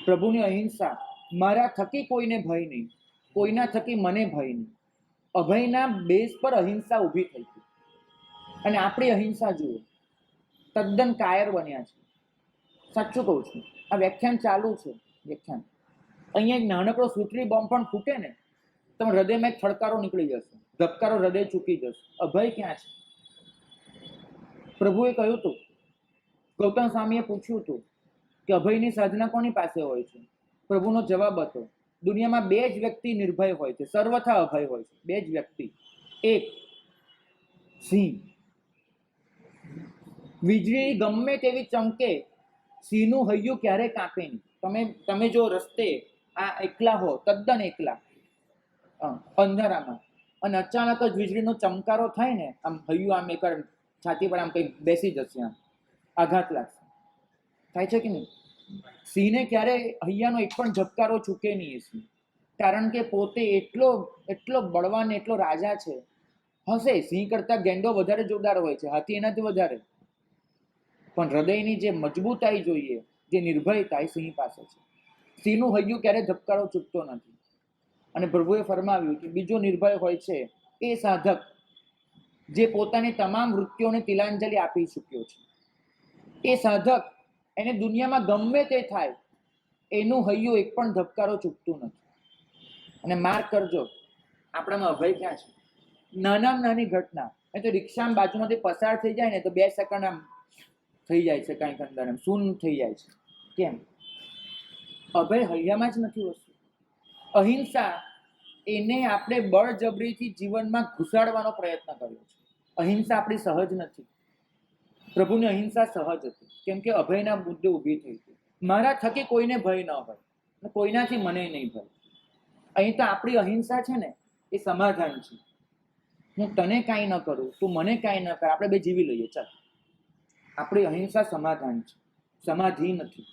પ્રભુની અહિંસા, મારા થકી કોઈને ભય નહીં, કોઈના થકી મને ભય નહીં. અભયના બેઝ પર અહિંસા ઊભી થઈ હતી. અને આપણી અહિંસા જુઓ, તદ્દન કાયર બન્યા છે. સાચું કહું છું. આ વ્યાખ્યાન ચાલુ છે, વ્યાખ્યાન અહીંયા એક નાનકડો સૂત્રી બોમ્બ પણ ફૂટે ને, તમે હૃદયમાં એક થડકારો નીકળી જશે, ધબકારો હૃદય ચૂકી જશે. અભય ક્યાં છે? પ્રભુએ કહ્યું હતું, ગૌતમ સ્વામીએ પૂછ્યું હતું કે અભયની સાધના કોની પાસે હોય છે? પ્રભુનો જવાબ હતો, દુનિયામાં બે જ વ્યક્તિ નિર્ભય હોય છે, સર્વથા અભય હોય છે. બે જ વ્યક્તિ. એક સિંહ. વીજળી ગમે તેવી ચમકે, સિંહનું હૈયું ક્યારેય કાપે નહીં. તમે જો રસ્તે આ એકલા હો, તદ્દન એકલા અંધારામાં, અને અચાનક જ વીજળીનો ચમકારો થાય ને, આમ હૈયું આમ એક છાતી પર આમ કઈ બેસી જશે, આમ આઘાત લાગશે. થાય છે કે નહીં? સિંહને ક્યારે હૈયાનો એક પણ ઝબકારો ચૂકે નહીં એ સિંહ, કારણ કે પોતે એટલો બળવાન, એટલો રાજા છે. હશે સિંહ કરતા ગેંડો વધારે જોરદાર હોય છે, હાથી એનાથી વધારે, પણ હૃદયની જે મજબૂતાઈ જોઈએ, જે નિર્ભયતા, એ સિંહ પાસે છે. સિંહનું હૈયું ક્યારે ધબકારો ચૂકતો નથી. અને પ્રભુએ ફરમાવ્યું કે બીજો નિર્ભય હોય છે એ સાધક જે પોતાની તમામ વૃત્તિઓને તિલાંજલિ આપી ચૂક્યો છે. એ સાધક, એને દુનિયામાં ગમે તે થાય, એનું હૈયું એક પણ ધબકારો ચૂકતું નથી. અને માર્ક કરજો, આપણામાં અભય ક્યાં છે? નાનામાં નાની ઘટના, એ તો રિક્ષામાં બાજુમાંથી પસાર થઈ જાય ને તો 2 સેકન્ડ આમ થઈ જાય છે, કાંઈક અંદર એમ શૂન્ય થઈ જાય છે. કેમ? અભય હૈયામાં જ નથી વસ્તુ. અહિંસા, એને આપણે બળજબરીથી જીવનમાં ઘુસાડવાનો પ્રયત્ન કર્યો છે. અહિંસા આપણી સહજ નથી. પ્રભુની અહિંસા સહજ હતી, કેમ કે અભયના મુદ્દે ઊભી થઈ હતી. મારા થકી કોઈને ભય ન હોય, કોઈનાથી મને નહીં ભય. અહીં તો આપણી અહિંસા છે ને, એ સમાધાન છે. હું તને કાંઈ ન કરું, તું મને કાંઈ ન કર, આપણે બે જીવી લઈએ, ચાલ. આપણી અહિંસા સમાધાન છે, સમાધિ નથી.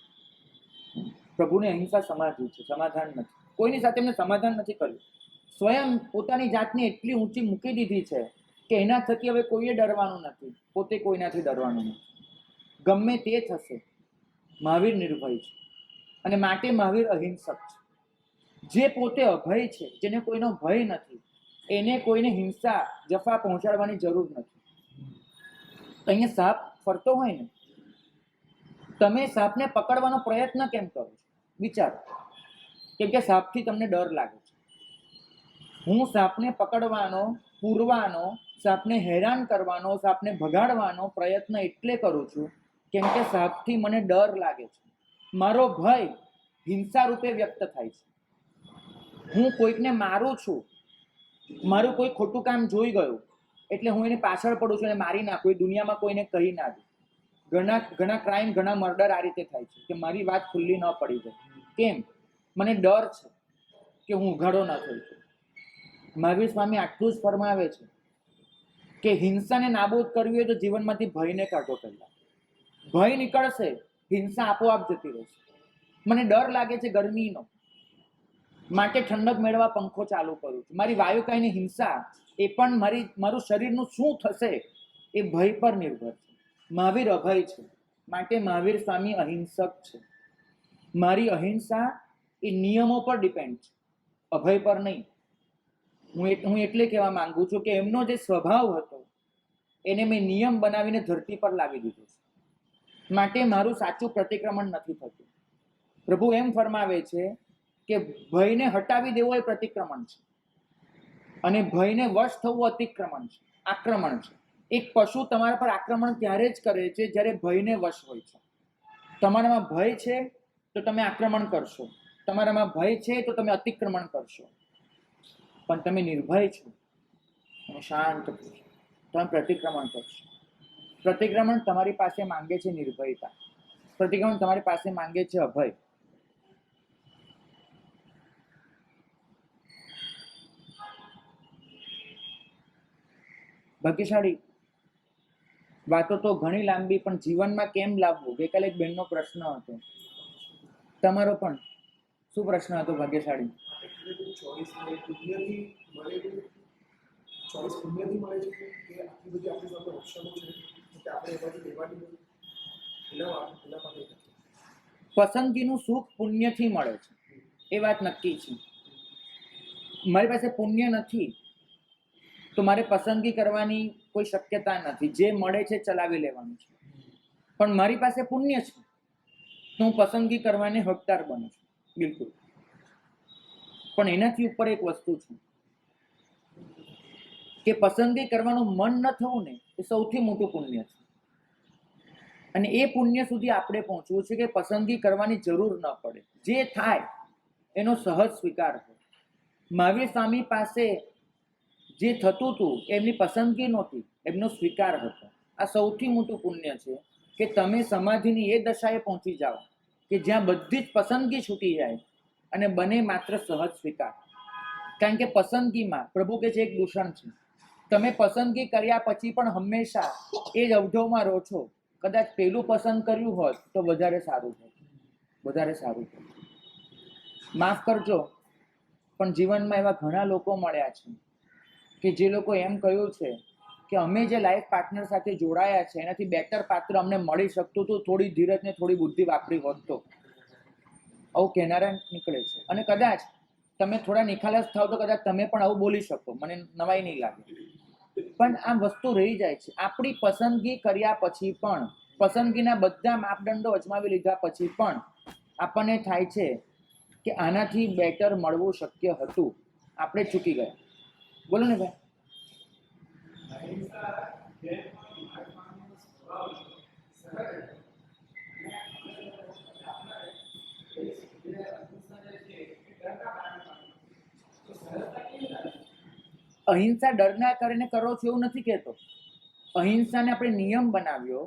પ્રભુની અહિંસા સમાધિ છે, સમાધાન નથી. કોઈની સાથે એમને સમાધાન નથી કર્યું. સ્વયં પોતાની જાતને એટલી ઊંચી મૂકી દીધી છે કે એના થકી હવે કોઈએ ડરવાનું નથી, પોતે કોઈનાથી ડરવાનું નથી. ગમે તે થશે, મહાવીર નિર્ભય છે, અને માટે મહાવીર અહિંસક છે. જે પોતે અભય છે, જેને કોઈનો ભય નથી, એને કોઈને હિંસા, જફા પહોંચાડવાની જરૂર નથી. અહીંયા સાપ ફરતો હોય ને, તમે સાપને પકડવાનો પ્રયત્ન કેમ કરો છો? વિચારો. કેમ કે સાપથી તમને ડર લાગે છે. હું સાપને પકડવાનો, પૂરવાનો, સાપને હેરાન કરવાનો, સાપને ભગાડવાનો પ્રયત્ન એટલે કરું છું કેમ કે સાપથી મને ડર લાગે છે. મારો ભય હિંસા રૂપે વ્યક્ત થાય છે. હું કોઈકને મારું છું, મારું કોઈ ખોટું કામ જોઈ ગયું એટલે હું એની પાછળ પડું છું, એને મારી નાખું, એ દુનિયામાં કોઈને કહી ના દઉં. ઘણા ક્રાઇમ, ઘણા મર્ડર આ રીતે થાય છે કે મારી વાત ખુલ્લી ન પડી જાય. કેમ? મને ડર છે કે હું ઉઘાડો ન થઈ છું. મહાવીર સ્વામી આટલું જ ફરમાવે છે કે હિંસાને નાબૂદ કરવી હોય તો જીવનમાંથી ભયને કાઢો. પહેલા ભય નીકળશે, હિંસા આપોઆપ જતી રહેશે. મને ડર લાગે છે ગરમીનો, માટે ઠંડક મેળવવા પંખો ચાલુ કરું છું. મારી વાયુકાયની હિંસા, એ પણ મારું શરીરનું શું થશે એ ભય પર નિર્ભર છે. મહાવીર અભય છે, માટે મહાવીર સ્વામી અહિંસક છે. મારી અહિંસા એ નિયમો પર ડિપેન્ડ છે, અભય પર નહીં. હું એટલે કહેવા માંગુ છું કે એમનો જે સ્વભાવ હતો એને મેં નિયમ બનાવીને ધરતી પર લાવી દીધો છે. માટે મારું સાચું પ્રતિક્રમણ નથી થતું. પ્રભુ એમ ફરમાવે છે કે ભયને હટાવી દેવો એ પ્રતિક્રમણ છે, અને ભયને વશ થવું અતિક્રમણ છે, આક્રમણ છે. એક પશુ તમારા પર આક્રમણ ત્યારે જ કરે છે જ્યારે ભયને વશ હોય છે. તમારામાં ભય છે તો તમે આક્રમણ કરશો, તમારામાં ભય છે તો તમે અતિક્રમણ કરશો. પણ તમે નિર્ભય છો અને શાંત છો, તમે પ્રતિક્રમણ કરશો. પ્રતિક્રમણ તમારી પાસે માંગે છે નિર્ભયતા, પ્રતિક્રમણ તમારી પાસે માંગે છે અભય. ભાગ્યશાળી વાતો તો ઘણી લાંબી, પણ જીવનમાં કેમ લાવવું? ગઈકાલે એક બેનનો પ્રશ્ન હતો, તમારો પણ શું પ્રશ્ન હતો ભાગ્યશાળી? પસંદગીનું સુખ પુણ્યથી મળે છે, એ વાત નક્કી છે. મારી પાસે પુણ્ય નથી તો મારે પસંદગી કરવાની કોઈ શક્યતા નથી. જે મળે છે ચલાવી લેવાનું છે. પણ મારી પાસે પુણ્ય છે તો હું પસંદગી કરવાને હકદાર બનું છું. બિલકુલ. પણ એનાથી ઉપર એક વસ્તુ છે કે પસંદગી કરવાનું મન ન થવું ને એ સૌથી મોટું પુણ્ય છે. અને એ પુણ્ય સુધી આપણે પહોંચવું છે કે પસંદગી કરવાની જરૂર ન પડે, જે થાય એનો સહજ સ્વીકાર હોય. મહાવીર સ્વામી પાસે જે થતું હતું એમની પસંદગી નહોતી, એમનો સ્વીકાર હતો. આ સૌથી મોટું પુણ્ય છે કે તમે સમાધિની એ દશાએ પહોંચી જાઓ કે જ્યાં બધી જ પસંદગી છૂટી જાય અને બને માત્ર સહજ સ્વીકાર. કારણ કે પસંદગીમાં પ્રભુ કે છે એક દૂષણ છે, તમે પસંદગી કર્યા પછી પણ હંમેશા એ જ અવઢવમાં રહો છો. કદાચ પેલું પસંદ કર્યું હોત તો વધારે સારું હોત, વધારે સારું હોત. માફ કરજો, પણ જીવનમાં એવા ઘણા લોકો મળ્યા છે કે જે લોકો એમ કહ્યું છે કે અમે જે લાઈફ પાર્ટનર સાથે જોડાયા છે એનાથી બેટર પાત્ર અમને મળી શકતું હતું, થોડી ધીરજ ને થોડી બુદ્ધિ વાપરી હોત તો. આવું કહેનારા નીકળે છે. અને કદાચ તમે થોડા નિખાલસ થાવ તો કદાચ તમે પણ આવું બોલી શકો, મને નવાઈ નહીં લાગે. પણ આ વસ્તુ રહી જાય છે. આપણી પસંદગી કર્યા પછી પણ, પસંદગીના બધા માપદંડો અજમાવી લીધા પછી પણ આપણને થાય છે કે આનાથી બેટર મળવું શક્ય હતું, આપણે ચૂકી ગયા. બોલો ને ભાઈ. અહિંસા ડરના કરીને કરો છો એવું નથી કહેતો. અહિંસાને આપણે નિયમ બનાવ્યો.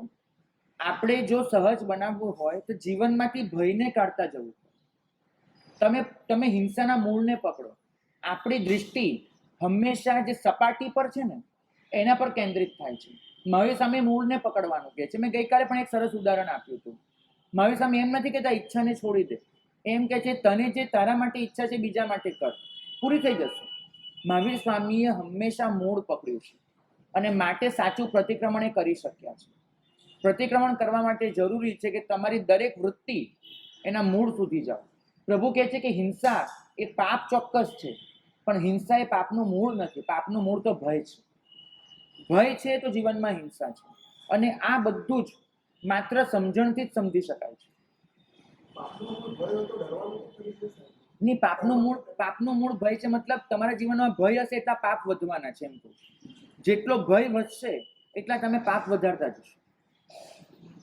આપણે જો સહજ બનાવવું હોય તો જીવનમાંથી ભયને કાઢતા જવું. તમે હિંસાના મૂળને પકડો. આપણી દૃષ્ટિ હંમેશા જે સપાટી પર છે ને એના પર કેન્દ્રિત થાય છે. મહાવીર સ્વામી મૂળને પકડવાનું કહે છે. મેં ગઈકાલે પણ એક સરસ ઉદાહરણ આપ્યું હતું. મહાવીર સ્વામી એમ નથી કહેતા ઈચ્છાને છોડી દે, એમ કહે છે તને જે તારા માટે ઈચ્છા છે બીજા માટે કર, પૂરી થઈ જશે. મહાવીર સ્વામીએ હંમેશા મૂળ પકડ્યું છે અને માટે સાચું પ્રતિક્રમણ એ કરી શક્યા છે. પ્રતિક્રમણ કરવા માટે જરૂરી છે કે તમારી દરેક વૃત્તિ એના મૂળ સુધી જાઓ. પ્રભુ કહે છે કે હિંસા એ પાપ ચોક્કસ છે, પણ હિંસા એ પાપનું મૂળ નથી. પાપનું મૂળ તો ભય છે. ભય છે તો જીવનમાં હિંસા છે. અને આ બધું જ માત્ર સમજણથી જ સમજી શકાય છે. નહીં, પાપનું મૂળ ભય છે. મતલબ તમારા જીવનમાં ભય હશે એટલા પાપ વધવાના છે. એમ તો જેટલો ભય વધશે એટલા તમે પાપ વધારતા જશો.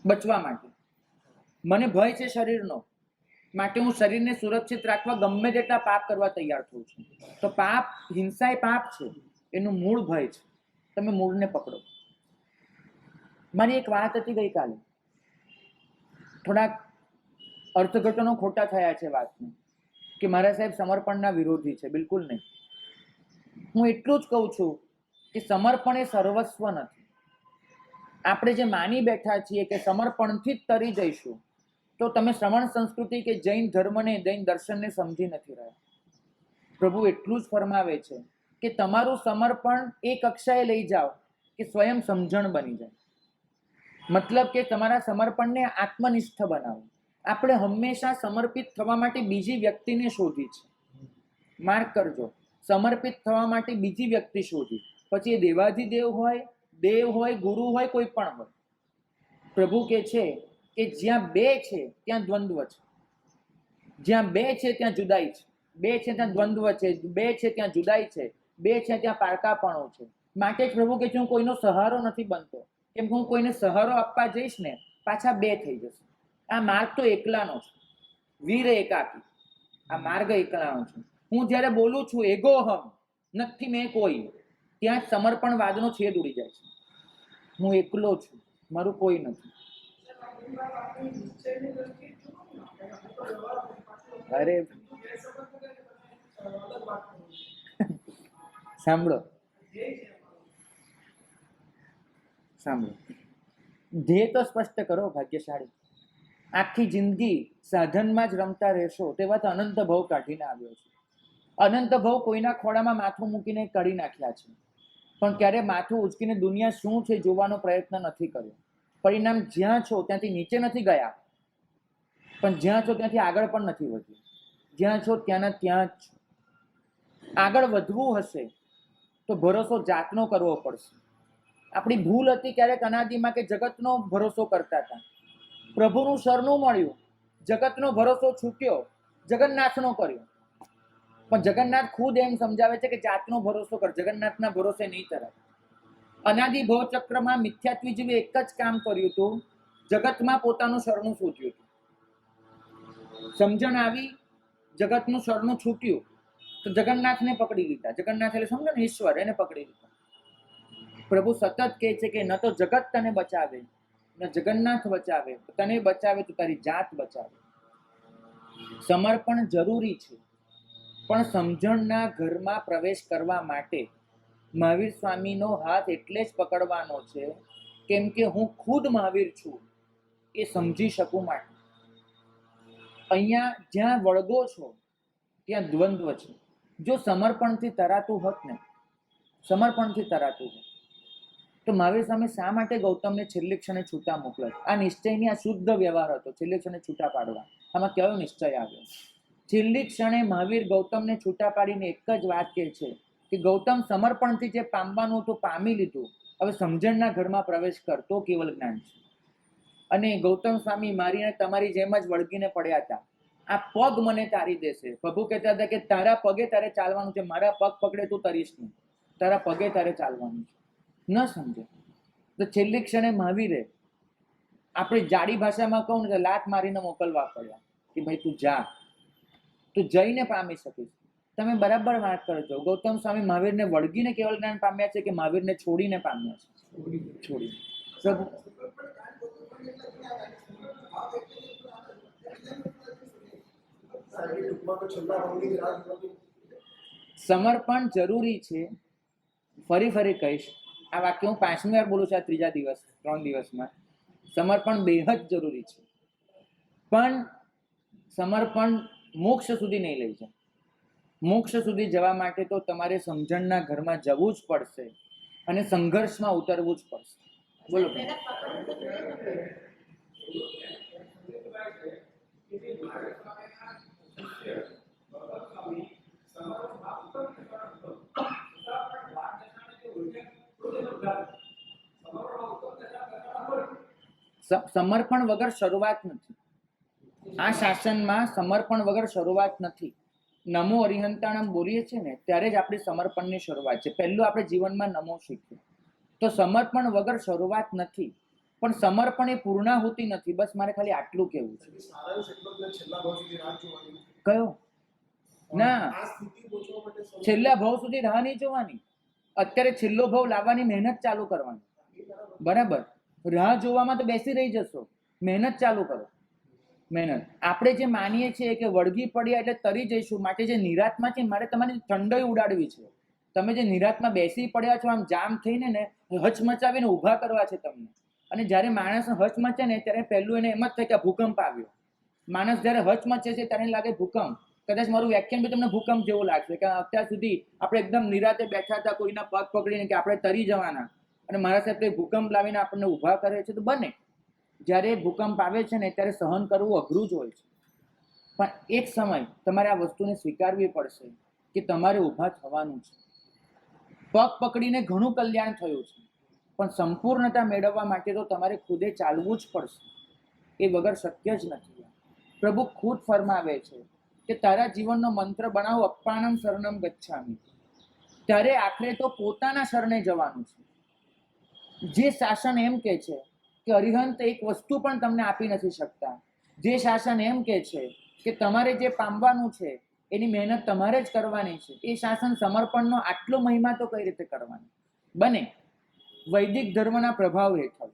બચવા માટે મને ભય છે શરીરનો, માટે હું શરીરને સુરક્ષિત રાખવા ગમે તેટલા પાપ કરવા તૈયાર થઉં છું. તો પાપ, હિંસા એ પાપ છે, એનું મૂળ ભય છે. તમે મૂળને પકડો. મારી એક વાત હતી ગઈકાલે, થોડાક અર્થઘટનો ખોટા થયા છે વાતનું, કે મારા સાહેબ સમર્પણના વિરોધી છે. બિલકુલ નહીં. હું એટલું જ કહું છું કે સમર્પણ એ સર્વસ્વ નથી. આપણે જે માની બેઠા છીએ કે સમર્પણથી જ તરી જઈશું, તો તમે શ્રવણ સંસ્કૃતિ કે જૈન ધર્મને, જૈન દર્શનને સમજી નથી રહ્યા. પ્રભુ એટલું જ ફરમાવે છે કે તમારું સમર્પણ એ કક્ષાએ લઈ જાઓ કે સ્વયં સમજણ બની જાય. મતલબ કે તમારા સમર્પણને આત્મનિષ્ઠ બનાવો. આપણે હંમેશા સમર્પિત થવા માટે બીજી વ્યક્તિને શોધી છે. માર્ક કરજો, સમર્પિત થવા માટે બીજી વ્યક્તિ શોધી, પછી એ દેવાધિદેવ હોય, દેવ હોય, ગુરુ હોય, કોઈ પણ હોય. પ્રભુ કહે છે કે જ્યાં બે છે ત્યાં દ્વંદ્વ છે, જ્યાં બે છે ત્યાં જુદાઈ છે, બે છે ત્યાં દ્વંદ્વ છે, બે છે ત્યાં જુદાઈ છે, બે છે ત્યાં પારકાપણું છે. માટે જ પ્રભુ કહે છે હું કોઈનો સહારો નથી બનતો, કેમ કે હું કોઈને સહારો આપવા જઈશ ને પાછા બે થઈ જશે. આ માર્ગ તો એકલાનો છે, વીર એકાકી. આ માર્ગ એકલાનો છે. હું જ્યારે બોલું છું એગોહમ, નથી મેં કોઈ, ત્યાં જ સમર્પણવાદનો છેદ ઉડી જાય છે. હું એકલો છું, મારું કોઈ નથી. અરે સાંભળો, ધ્યેય તો સ્પષ્ટ કરો. ભાગ્યશાળી આખી જિંદગી સાધનમાં જ રમતા રહેશો તેવા તો અનંત ભવ કાઢીને આવ્યો છે. અનંત ભવ કોઈના ખોળામાં માથું મૂકીને કાઢી નાખ્યા છે, પણ ક્યારે માથું ઉચકીને દુનિયા શું છે જોવાનો પ્રયત્ન નથી કર્યો. પરિણામ જ્યાં છો ત્યાંથી નીચે નથી ગયા, પણ જ્યાં છો ત્યાંથી આગળ પણ નથી વધ્યું. જ્યાં છો ત્યાંના ત્યાં જ. આગળ વધવું હશે તો ભરોસો જાતનો કરવો પડશે. આપણી ભૂલ હતી ક્યારેક અનાદિમાં કે જગતનો ભરોસો કરતા હતા. પ્રભુનું શરણું મળ્યું, જગતનો ભરોસો છૂટ્યો, જગન્નાથનો કર્યો. પણ જગન્નાથ ખુદ એમ સમજાવે છે કે જાતનો ભરોસો કર, જગન્નાથના ભરોસે નહીં તરાય. અનાદિ ભવચક્રમાં મિથ્યાત્વી જેવી એક જ કામ કર્યું હતું, જગતમાં પોતાનું શરણું સૂચ્યું હતું. સમજણ આવી, જગતનું શરણું છૂટ્યું તો જગન્નાથને પકડી લીધા. જગન્નાથ એટલે સમજો ને ઈશ્વર, એને પકડી લીધા. પ્રભુ સતત કહે છે કે ન તો જગત તને બચાવે, ન જગન્નાથ બચાવે, તને બચાવે તો તારી જાત બચાવે. સમર્પણ જરૂરી છે, પણ સમજણના ઘરમાં પ્રવેશ કરવા માટે મહાવીર સ્વામીનો હાથ એટલે જ પકડવાનો છે કેમ કે હું ખુદ મહાવીર છું એ સમજી શકું માટે. અહીંયા જ્યાં વળગો છો ત્યાં દ્વંદ્વ છે. જો સમર્પણથી તરાતું હોત ને, સમર્પણથી તરાતું હોત તો મહાવીર સ્વામી શા માટે ગૌતમને છેલ્લી ક્ષણે છૂટા મોકલે? આ નિશ્ચયની આ શુદ્ધ વ્યવહાર હતો, છેલ્લી ક્ષણે છૂટા પાડવા. આમાં કયો નિશ્ચય આવ્યો? છેલ્લી ક્ષણે મહાવીર ગૌતમને છૂટા પાડીને એક જ વાત કહે છે કે ગૌતમ, સમર્પણથી જે પામવાનું હતું પામી લીધું, હવે સમજણના ઘરમાં પ્રવેશ કર તો કેવલ જ્ઞાન છે. અને ગૌતમ સ્વામી મારીને તમારી જેમ જ વળગીને પડ્યા હતા. આ પગ મને તારી દેશે. પ્રભુ કહેતા હતા કે તારા પગે તારે ચાલવાનું છે, મારા પગ પકડે તું તરીશ નહીં, તારા પગે તારે ચાલવાનું છે. ન સમજે તો છેલ્લી ક્ષણે મહાવીરે, આપણે જાડી ભાષામાં કહું ને, લાત મારીને મોકલવા પડ્યા કે ભાઈ તું જા, તું જઈને પામી શકીશ. તમે બરાબર વાત કરો છો. ગૌતમ સ્વામી મહાવીરને વળગીને કેવળ જ્ઞાન પામ્યા છે કે મહાવીરને છોડીને પામ્યા છે? છોડીને. સમર્પણ જરૂરી છે. ફરી ફરી કહીશ, આ વાક્ય હું 5મી વાર બોલું છું આ 3જા દિવસ 3 દિવસમાં. સમર્પણ બેહદ જરૂરી છે, પણ સમર્પણ મોક્ષ સુધી નહીં લઈ જાય. મોક્ષ સુધી જવા માટે તો તમારે સમજણના ઘરમાં જવું જ પડશે અને સંઘર્ષમાં ઉતરવું જ પડશે. બોલો. સમર્પણ વગર શરૂઆત નથી. આ શાસનમાં સમર્પણ વગર શરૂઆત નથી. નમો અરિહંતાણમ બોલીએ છીએ ને ત્યારે જ આપણી સમર્પણની શરૂઆત છે. પહેલું આપણે જીવનમાં નમો શીખ્યું, તો સમર્પણ વગર શરૂઆત નથી. પણ સમર્પણ એ પૂર્ણાહુતિ નથી. બસ મારે ખાલી આટલું કહેવું છે. કયો? ના, છેલ્લા ભાવ સુધી રાહ નહીં જોવાની. અત્યારે છેલ્લો ભાવ લાવવાની મહેનત ચાલુ કરવાની. બરાબર? રાહ જોવામાં તો બેસી રહી જશો. મહેનત ચાલુ કરો. મહેનત. આપણે જે માનીએ છીએ કે વળગી પડ્યા એટલે તરી જઈશું, માટે જે નિરાતમાં છે મારે તમારી ઠંડઈ ઉડાડવી છે. તમે જે નિરાતમાં બેસી પડ્યા છો, આમ જામ થઈને ને હચમચાવીને ઊભા કરવા છે તમને. અને જ્યારે માણસ હચમચે ને ત્યારે પહેલું એને એમ જ થાય કે ભૂકંપ આવ્યો. માણસ જ્યારે હચમચે છે ત્યારે લાગે ભૂકંપ. કદાચ મારું વ્યાખ્યાન બી તમને ભૂકંપ જેવું લાગશે કે અત્યાર સુધી આપણે એકદમ નિરાતે બેઠા હતા, કોઈના પગ પકડીને કે આપણે તરી જવાના, અને મારા સાથે ભૂકંપ લાવીને આપણને ઊભા કરે છે. તો બને જ્યારે ભૂકંપ આવે છે ને ત્યારે સહન કરવું અઘરું જ હોય છે. પણ એક સમય તમારે આ વસ્તુને સ્વીકારવી પડશે કે તમારે ઊભા થવાનું છે. પગ પકડીને ઘણું કલ્યાણ થયું છે, પણ સંપૂર્ણતા મેળવવા માટે તો તમારે ખુદે ચાલવું જ પડશે. એ વગર શક્ય જ નથી. પ્રભુ ખુદ ફરમાવે છે કે તારા જીવનનો મંત્ર બનાવો અપ્પાનમ શરણમ ગચ્છામિ. ત્યારે આખરે તો પોતાના શરણે જવાનું છે. જે શાસન એમ કે છે કે અરિહંત એક વસ્તુ પણ તમને આપી નથી શકતા, જે શાસન એમ કે છે કે તમારે જે પામવાનું છે એની મહેનત તમારે જ કરવાની છે, એ શાસન સમર્પણનો આટલો મહિમા તો કઈ રીતે કરવાનો બને? વૈદિક ધર્મના પ્રભાવ હેઠળ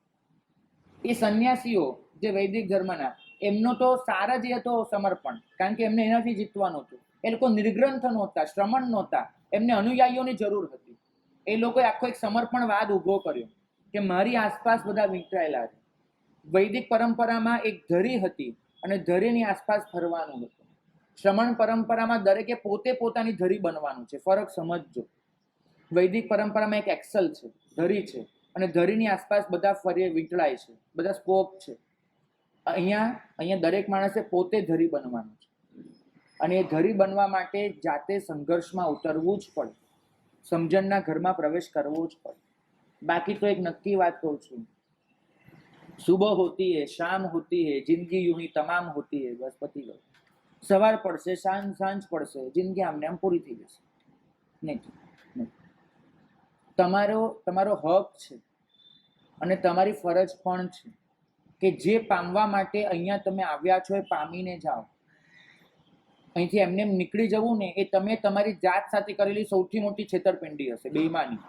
એ સંન્યાસીઓ જે વૈદિક ધર્મના, એમનો તો સારા જ હતો સમર્પણ, કારણ કે એમને એનાથી જીતવાનું હતું. એ લોકો નિર્ગ્રંથ નહોતા, શ્રમણ નહોતા, એમને અનુયાયીઓની જરૂર હતી. એ લોકોએ આખો એક સમર્પણવાદ ઊભો કર્યો કે મારી આસપાસ બધા વીંટળાયેલા છે. વૈદિક પરંપરામાં એક ધરી હતી અને ધરીની આસપાસ ફરવાનું હતું. શ્રમણ પરંપરામાં દરેકે પોતે પોતાની ધરી બનવાનું છે. ફરક સમજજો. વૈદિક પરંપરામાં એક એક્સલ છે, ધરી છે, અને ધરીની આસપાસ બધા ફરી વીંટળાય છે, બધા સ્કોપ છે. અહીંયા દરેક માણસે પોતે ધરી બનવાનું છે, અને એ ધરી બનવા માટે જાતે સંઘર્ષમાં ઉતરવું જ પડે. સમજણના ઘરમાં પ્રવેશ કરવો જ પડે. બાકી તો એક નક્કી વાત કહું છું, સુબહ હોતી હૈ, શામ હોતી હૈ, જિંદગી यूं ही तमाम होती है, बस पति गयो. સવાર પડશે, સાંજ પડશે, જિંદગી આમને આમ પૂરી થઈ જશે. નહીં. તમારો હક છે અને તમારી ફરજ પણ છે કે જે પામવા માટે અહીંયા તમે આવ્યા છો એ પામીને જાઓ. અહીંથી એમને નીકળી જવું ને એ તમે તમારી જાત સાથે કરેલી સૌથી મોટી છેતરપિંડી હશે, બેઈમાની.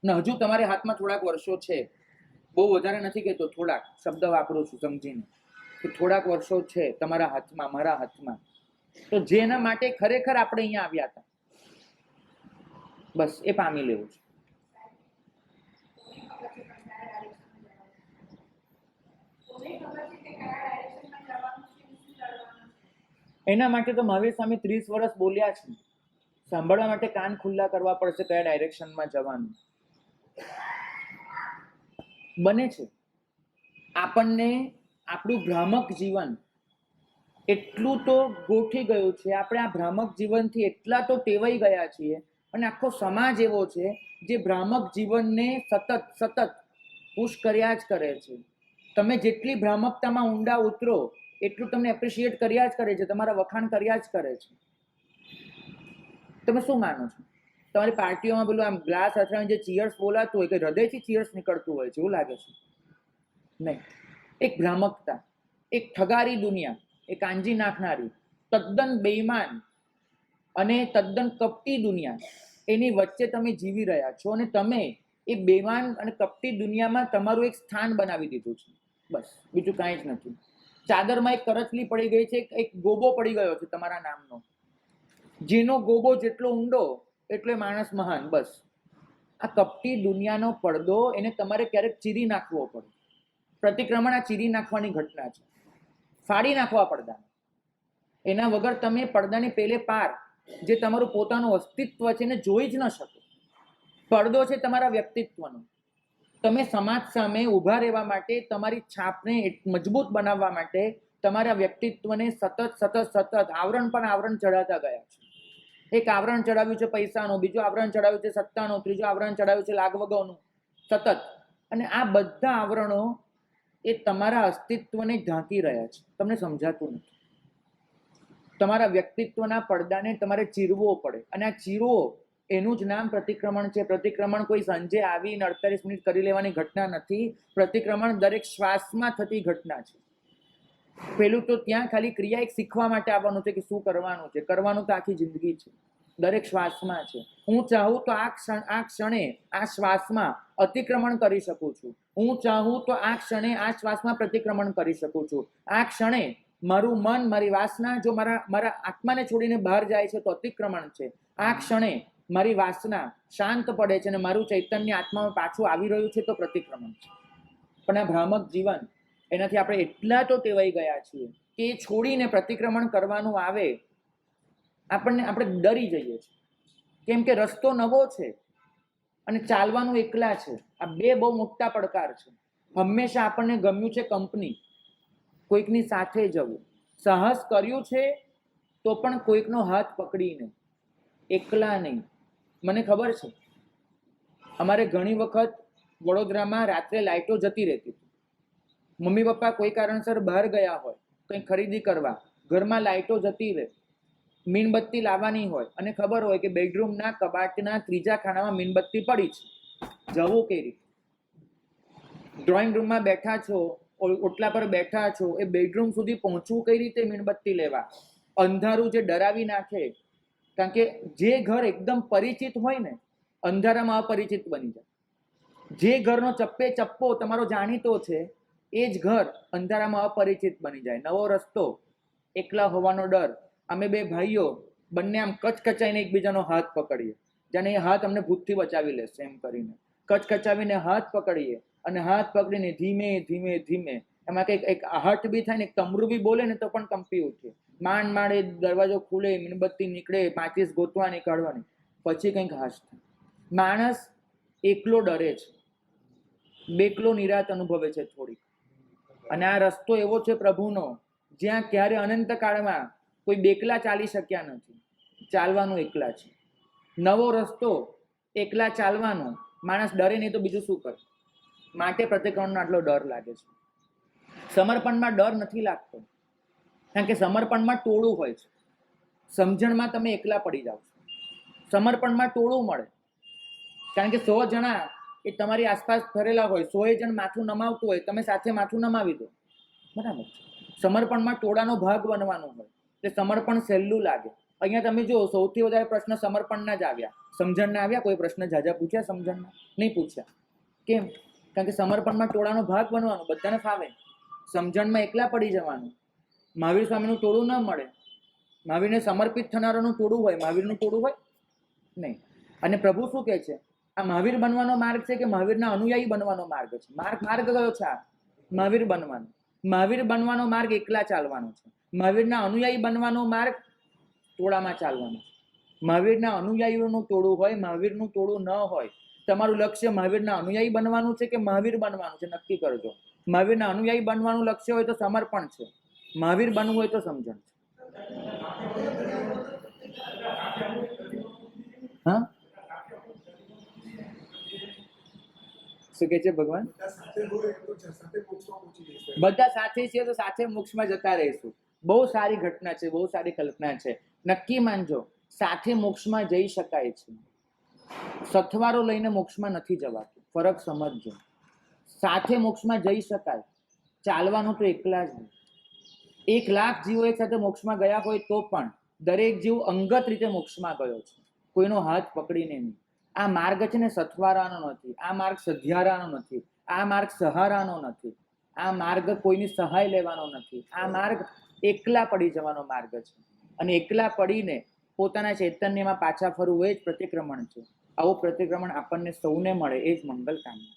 ને હજુ તમારે હાથમાં થોડાક વર્ષો છે, બહુ વધારે નથી કહેતો, થોડાક શબ્દ વાપરું છું સમજીને, કે થોડાક વર્ષો છે તમારા હાથમાં, મારા હાથમાં. તો જેના માટે ખરેખર આપણે અહીંયા આવ્યા હતા, બસ એ પામી લેવું છે. એના માટે તો મહાવીર સ્વામી 30 વર્ષ બોલ્યા છે. સાંભળવા માટે કાન ખુલ્લા કરવા પડશે કયા ડાયરેક્શનમાં જવાનું. બને છે આપણને આપણું ભ્રામક જીવન એટલું તો ગોઠી ગયું છે, આપણે આ ભ્રામક જીવનથી એટલા તો ટેવાઈ ગયા છીએ, અને આખો સમાજ એવો છે જે ભ્રામક જીવનને સતત પુશ કર્યા જ કરે છે. તમે જેટલી ભ્રામકતામાં ઊંડા ઉતરો એટલું તમને એપ્રિશિએટ કર્યા જ કરે છે, તમારા વખાણ કર્યા જ કરે છે. તમે શું માનો છો? તમારી પાર્ટીઓમાં પેલું આમ ગ્લાસ અથડાઈને જે ચીયર્સ બોલાતું હોય કે હૃદયથી ચીયર્સ નીકળતું હોય છે એવું લાગે છે? નહીં. એક ભ્રામકતા, એક ઠગારી દુનિયા, એક આંજી નાખનારી, તદ્દન બેઈમાન અને તદ્દન કપટી દુનિયા, એની વચ્ચે તમે જીવી રહ્યા છો અને તમે એ બેઈમાન અને કપટી દુનિયામાં તમારું એક સ્થાન બનાવી દીધું છે. બસ બીજું કાંઈ જ નથી. ચાદરમાં એક કરચલી પડી ગઈ છે, એક ગોબો પડી ગયો છે તમારા નામનો. જેનો ગોબો જેટલો ઊંડો એટલો માણસ મહાન. બસ આ કપટી દુનિયાનો પડદો એને તમારે ક્યારેક ચીરી નાખવો પડે. પ્રતિક્રમણ આ ચીરી નાખવાની ઘટના છે, ફાડી નાખવા પડદા. એના વગર તમે પડદાની પેલે પાર જે તમારું પોતાનું અસ્તિત્વ છે એને જોઈ જ ન શકો. પડદો છે તમારા વ્યક્તિત્વનો. તમે સમાજ સામે ઊભા રહેવા માટે, તમારી છાપને મજબૂત બનાવવા માટે તમારા વ્યક્તિત્વને સતત આવરણ પર આવરણ ચડાવતા ગયા છે. એક આવરણ ચડાવ્યું છે પૈસાનું, બીજું આવરણ ચડાવ્યું છે સત્તાનું, ત્રીજું આવરણ ચડાવ્યું છે લાગવગોનું, સતત. અને આ બધા આવરણો એ તમારા અસ્તિત્વને ઢાંકી રહ્યા છે. તમને સમજાતું નથી. તમારા વ્યક્તિત્વના પડદાને તમારે ચીરવો પડે, અને આ ચીરવો એનું જ નામ પ્રતિક્રમણ છે. પ્રતિક્રમણ કોઈ સાંજે આવીને 48 મિનિટ કરી લેવાની ઘટના નથી. પ્રતિક્રમણ દરેક શ્વાસમાં થતી ઘટના છે. પેલું તો ત્યાં ખાલી ક્રિયા એક શીખવા માટે આવવાનું છે કે શું કરવાનું છે. કરવાનું તો આખી જિંદગી છે, દરેક શ્વાસમાં છે. હું ચાહું તો આ ક્ષણે આ શ્વાસમાં અતિક્રમણ કરી શકું છું. હું ચાહું તો આ ક્ષણે આ શ્વાસમાં પ્રતિક્રમણ કરી શકું છું. આ ક્ષણે મારું મન, મારી વાસના જો મારા આત્માને છોડીને બહાર જાય છે તો અતિક્રમણ છે. આ ક્ષણે મારી વાસના શાંત પડે છે અને મારું ચૈતન્ય આત્મામાં પાછું આવી રહ્યું છે તો પ્રતિક્રમણ છે. પણ આ ભ્રામક જીવન, એનાથી આપણે એટલા તો ટેવાઈ ગયા છીએ કે એ છોડીને પ્રતિક્રમણ કરવાનું આવે આપણે ડરી જઈએ છીએ. કેમ કે રસ્તો નવો છે અને ચાલવાનું એકલા છે. આ બે બહુ મોટા પડકાર છે. હંમેશા આપણને ગમ્યું છે કંપની, કોઈકની સાથે જવું. સાહસ કર્યું છે તો પણ કોઈકનો હાથ પકડીને, એકલા નહીં. મને ખબર છે અમારે ઘણી વખત વડોદરામાં રાત્રે લાઇટો જતી રહેતી હતી. મમ્મી પપ્પા કોઈ કારણસર બહાર ગયા હોય, કંઈ ખરીદી કરવા, ઘરમાં લાઇટો જતી રહે, મીણબત્તી લાવવાની હોય અને ખબર હોય કે બેડરૂમના કબાટના ત્રીજા ખાનામાં મીણબત્તી પડી છે, જવું કઈ રીતે? ડ્રોઈંગ રૂમમાં બેઠા છો, ઓટલા પર બેઠા છો, એ બેડરૂમ સુધી પહોંચવું કઈ રીતે? મીણબત્તી લેવા. અંધારું જે ડરાવી નાખે. કારણ કે જે ઘર એકદમ પરિચિત હોય ને, અંધારામાં અપરિચિત બની જાય. જે ઘરનો ચપ્પે ચપ્પો તમારો જાણીતો છે એ જ ઘર અંધારામાં અપરિચિત બની જાય. નવો રસ્તો, એકલા હોવાનો ડર. અમે બે ભાઈઓ બંને આમ કચકચાઈને એકબીજાનો હાથ પકડીએ, જાણે એ હાથ અમને ભૂતથી બચાવી લેશે એમ કરીને. કચકચાવીને હાથ પકડીએ અને હાથ પકડીને ધીમે ધીમે ધીમે, એમાં કંઈક એક આહટ બી થાય ને, એક તમરું બી બોલે ને તો પણ કંપી ઉઠે. માંડ એ દરવાજો ખુલે, મીણબત્તી નીકળે, માચીસ ગોતવાની કાઢવાની, પછી કંઈક હાશ થાય. માણસ એકલો ડરે છે, બેકલો નિરાત અનુભવે છે થોડીક. અને આ રસ્તો એવો છે પ્રભુનો જ્યાં ક્યારે અનંતકાળમાં કોઈ બેકલા ચાલી શક્યા નથી. ચાલવાનું એકલા છે. નવો રસ્તો એકલા ચાલવાનો. માણસ ડરે નહીં તો બીજું શું કરે? માટે પ્રતિક્રમણનો આટલો ડર લાગે છે. સમર્પણમાં ડર નથી લાગતો. કારણ કે સમર્પણમાં ટોળું હોય છે, સમજણમાં તમે એકલા પડી જાઓ છો. સમર્પણમાં ટોળું મળે, કારણ કે 100 જણા એ તમારી આસપાસ ફરેલા હોય, 100 જણ માથું નમાવતું હોય, તમે સાથે માથું નમાવી દો, બરાબર છે. સમર્પણમાં ટોળાનો ભાગ બનવાનું હોય એટલે સમર્પણ સહેલું લાગે. અહીંયા તમે જો સૌથી વધારે પ્રશ્ન સમર્પણના જ આવ્યા, સમજણના આવ્યા? કોઈ પ્રશ્ન જાજા પૂછ્યા સમજણના? નહીં પૂછ્યા. કેમ? કારણ કે સમર્પણમાં ટોળાનો ભાગ બનવાનું બધાને ફાવે, સમજણમાં એકલા પડી જવાનું. મહાવીર સ્વામીનું ટોળું ન મળે, મહાવીરને સમર્પિત થનારાનું ટોળું હોય, મહાવીરનું ટોળું હોય નહીં. અને પ્રભુ શું કહે છે? આ મહાવીર બનવાનો માર્ગ છે કે મહાવીરના અનુયાયી બનવાનો માર્ગ છે? માર્ગ કયો છે? આ મહાવીર બનવાનો. મહાવીર બનવાનો માર્ગ એકલા ચાલવાનો છે. મહાવીરના અનુયાયી બનવાનો માર્ગ ટોળામાં ચાલવાનો છે. મહાવીરના અનુયાયીઓનું ટોળું હોય, મહાવીરનું ટોળું ન હોય. તમારું લક્ષ્ય મહાવીરના અનુયાયી બનવાનું છે કે મહાવીર બનવાનું છે? નક્કી કરજો. મહાવીરના અનુયાયી બનવાનું લક્ષ્ય હોય તો સમર્પણ છે, મહાવીર બનવું હોય તો સમજણ છે. હા, શું કે છે ભગવાન? બધા સાથે છીએ તો સાથે મોક્ષમાં જતા રહીશું. બહુ સારી ઘટના છે, બહુ સારી કલ્પના છે. નક્કી માનજો, સાથે મોક્ષમાં જઈ શકાય છે. સથવારો લઈને મોક્ષમાં નથી જવાતું, ફરક સમજજો. સાથે મોક્ષમાં જઈ શકાય, ચાલવાનું તો એકલા જ નહીં. 1 લાખ જીવો એક સાથે મોક્ષમાં ગયા હોય તો પણ દરેક જીવ અંગત રીતે મોક્ષમાં ગયો છે, કોઈનો હાથ પકડીને નહીં. આ માર્ગ છે ને સથવારાનો નથી, આ માર્ગ સધિયારાનો નથી, આ માર્ગ સહારાનો નથી, આ માર્ગ કોઈની સહાય લેવાનો નથી. આ માર્ગ એકલા પડી જવાનો માર્ગ છે. અને એકલા પડીને પોતાના ચૈતન્યમાં પાછા ફરવું એ જ પ્રતિક્રમણ છે. આવું પ્રતિક્રમણ આપણને સૌને મળે એ જ મંગલ કામના.